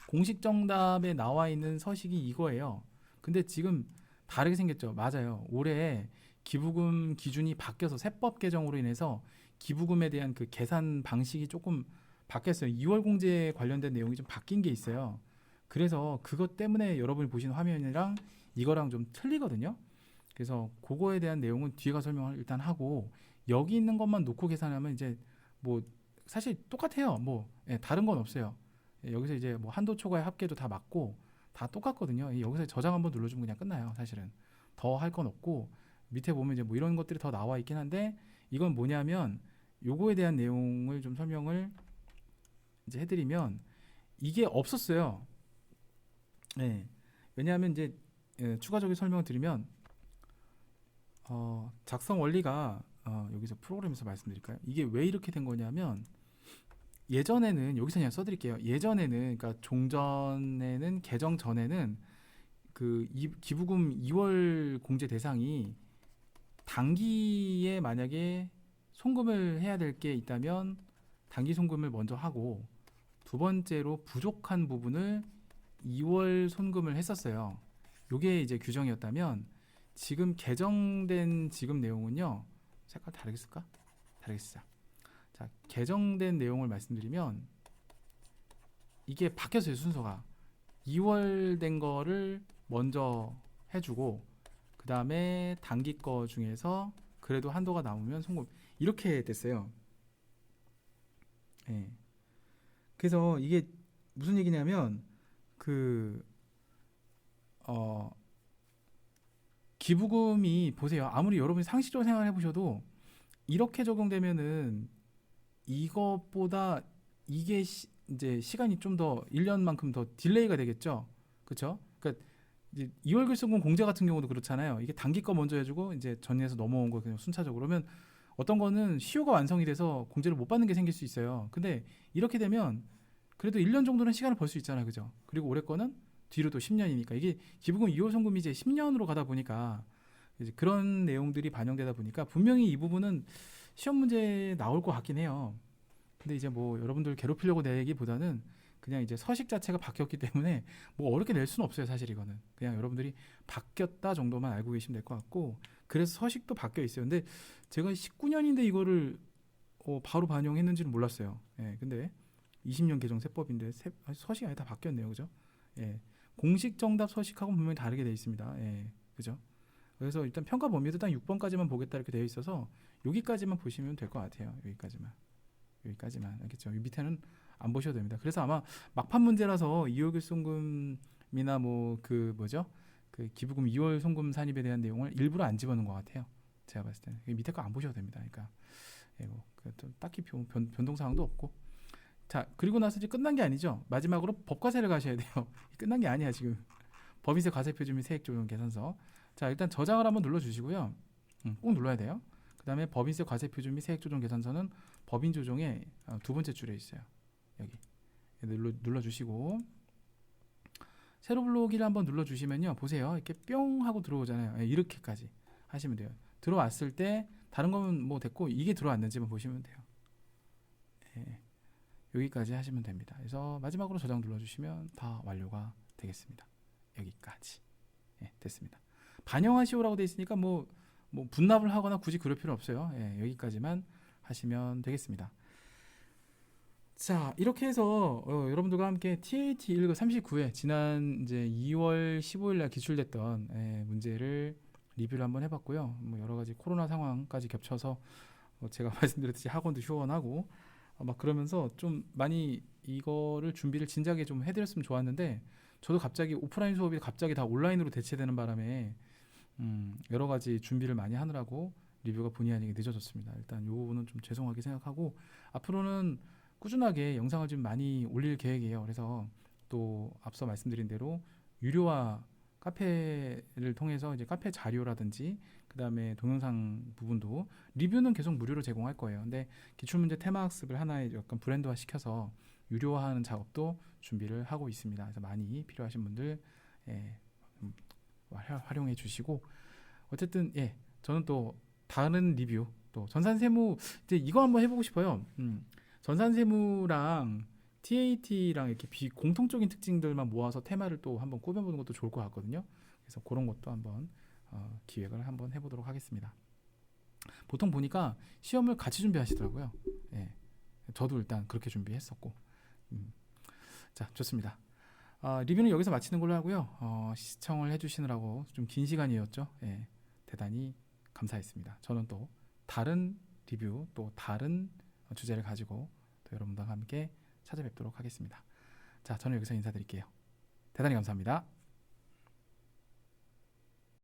공식 정답에 나와 있는 서식이 이거예요. 근데 지금 다르게 생겼죠. 맞아요. 올해 기부금 기준이 바뀌어서 세법 개정으로 인해서 기부금에 대한 그 계산 방식이 조금 바뀌었어요. 2월 공제 관련된 내용이 좀 바뀐 게 있어요. 그래서 그것 때문에 여러분이 보시는 화면이랑 이거랑 좀 틀리거든요. 그래서 그거에 대한 내용은 뒤에 설명을 일단 하고 여기 있는 것만 놓고 계산하면 이제 뭐 사실 똑같아요. 뭐 다른 건 없어요. 여기서 이제 뭐 한도 초과의 합계도 다 맞고 다 똑같거든요. 여기서 저장 한번 눌러주면 그냥 끝나요. 사실은 더 할 건 없고 밑에 보면 이제 뭐 이런 것들이 더 나와 있긴 한데 이건 뭐냐면 요거에 대한 내용을 좀 설명을 이제 해드리면 이게 없었어요. 왜냐하면 이제 추가적인 설명을 드리면 작성 원리가 여기서 프로그램에서 말씀드릴까요? 이게 왜 이렇게 된 거냐면 예전에는 여기서 그냥 써드릴게요. 예전에는 그러니까 종전에는 개정 전에는 그 기부금 2월 공제 대상이 단기에 만약에 송금을 해야 될 게 있다면 단기 송금을 먼저 하고 두 번째로 부족한 부분을 2월 송금을 했었어요. 요게 이제 규정이었다면 지금 개정된 지금 내용은요. 색깔 다르게 쓸까? 다르게 쓰자. 자, 개정된 내용을 말씀드리면 이게 바뀌었어요. 순서가 2월 된 거를 먼저 해주고 그 다음에 단기 거 중에서 그래도 한도가 남으면 송금 이렇게 됐어요. 그래서 이게 무슨 얘기냐면 그 기부금이 보세요. 아무리 여러분이 상식적으로 생각을 해보셔도 이렇게 적용되면은 이것보다 이게 이제 시간이 좀 더 1년만큼 더 딜레이가 되겠죠. 그렇죠? 그러니까 이제 2월 결손금 공제 같은 경우도 그렇잖아요. 이게 단기 거 먼저 해주고 이제 전에서 넘어온 거 그냥 순차적으로 그러면 어떤 거는 시효가 완성이 돼서 공제를 못 받는 게 생길 수 있어요. 근데 이렇게 되면 그래도 1년 정도는 시간을 벌 수 있잖아요. 그죠? 그리고 올해 거는 뒤로 또 10년이니까 이게 기부금 2월 송금이 이제 10년으로 가다 보니까 이제 그런 내용들이 반영되다 보니까 분명히 이 부분은 시험 문제에 나올 것 같긴 해요. 근데 이제 뭐 여러분들 괴롭히려고 내기보다는 그냥 이제 서식 자체가 바뀌었기 때문에 뭐 어렵게 낼 수는 없어요. 사실 이거는 그냥 여러분들이 바뀌었다 정도만 알고 계시면 될 것 같고 그래서 서식도 바뀌어 있어요. 근데 제가 19년인데 이거를 바로 반영했는지는 몰랐어요. 근데 20년 개정 세법인데 서식이 아예 다 바뀌었네요, 그죠? 예, 공식 정답 서식하고 분명히 다르게 되어 있습니다. 예, 그죠? 그래서 일단 평가 범위도 딱 6번까지만 보겠다 이렇게 되어 있어서 여기까지만 보시면 될 것 같아요. 여기까지만 알겠죠? 이 밑에는 안 보셔도 됩니다. 그래서 아마 막판 문제라서 2월 결손금이나 뭐 그 뭐죠? 그 기부금 2월 송금 산입에 대한 내용을 일부러 안 집어넣은 것 같아요. 제가 봤을 때는 밑에 거 안 보셔도 됩니다. 그러니까 예, 뭐 딱히 변동 사항도 없고. 자, 그리고 나서 이제 끝난 게 아니죠. 마지막으로 법과세를 가셔야 돼요. 끝난 게 아니야 지금. 법인세 과세표준 및 세액조정 계산서. 자, 일단 저장을 한번 눌러주시고요. 꼭 눌러야 돼요. 그 다음에 법인세 과세표준 및 세액조정 계산서는 법인 조정의 두 번째 줄에 있어요. 여기 눌러주시고 세로 블록기를 한번 눌러주시면요. 보세요. 이렇게 뿅 하고 들어오잖아요. 이렇게까지 하시면 돼요. 들어왔을 때 다른 거는 뭐 됐고 이게 들어왔는지만 보시면 돼요. 예, 여기까지 하시면 됩니다. 그래서 마지막으로 저장 눌러주시면 다 완료가 되겠습니다. 여기까지. 예, 됐습니다. 반영하시오라고 되어 있으니까 뭐 분납을 하거나 굳이 그럴 필요 없어요. 예, 여기까지만 하시면 되겠습니다. 자, 이렇게 해서 여러분들과 함께 TAT 1급 39회 지난 이제 2월 15일 날 기출됐던 문제를 리뷰를 한번 해봤고요. 뭐 여러 가지 코로나 상황까지 겹쳐서 제가 말씀드렸듯이 학원도 휴원하고 막 그러면서 좀 많이 이거를 준비를 진작에 좀 해드렸으면 좋았는데 저도 갑자기 오프라인 수업이 갑자기 다 온라인으로 대체되는 바람에 여러 가지 준비를 많이 하느라고 리뷰가 본의 아니게 늦어졌습니다. 일단 이 부분은 좀 죄송하게 생각하고 앞으로는 꾸준하게 영상을 좀 많이 올릴 계획이에요. 그래서 또 앞서 말씀드린 대로 유료화 카페를 통해서 이제 카페 자료라든지 그 다음에 동영상 부분도 리뷰는 계속 무료로 제공할 거예요. 근데 기출문제 테마학습을 하나의 약간 브랜드화 시켜서 유료화하는 작업도 준비를 하고 있습니다. 그래서 많이 필요하신 분들 활용해 주시고 어쨌든 저는 또 다른 리뷰 또 전산세무 이제 이거 한번 해보고 싶어요. 전산세무랑 TAT랑 이렇게 공통적인 특징들만 모아서 테마를 또 한번 꾸며보는 것도 좋을 것 같거든요. 그래서 그런 것도 한번 기획을 한번 해보도록 하겠습니다. 보통 보니까 시험을 같이 준비하시더라고요. 예, 저도 일단 그렇게 준비했었고. 자, 좋습니다. 리뷰는 여기서 마치는 걸로 하고요. 시청을 해주시느라고 좀 긴 시간이었죠. 예, 대단히 감사했습니다. 저는 또 다른 리뷰 또 다른 주제를 가지고 또 여러분들과 함께 찾아뵙도록 하겠습니다. 자, 저는 여기서 인사드릴게요. 대단히 감사합니다.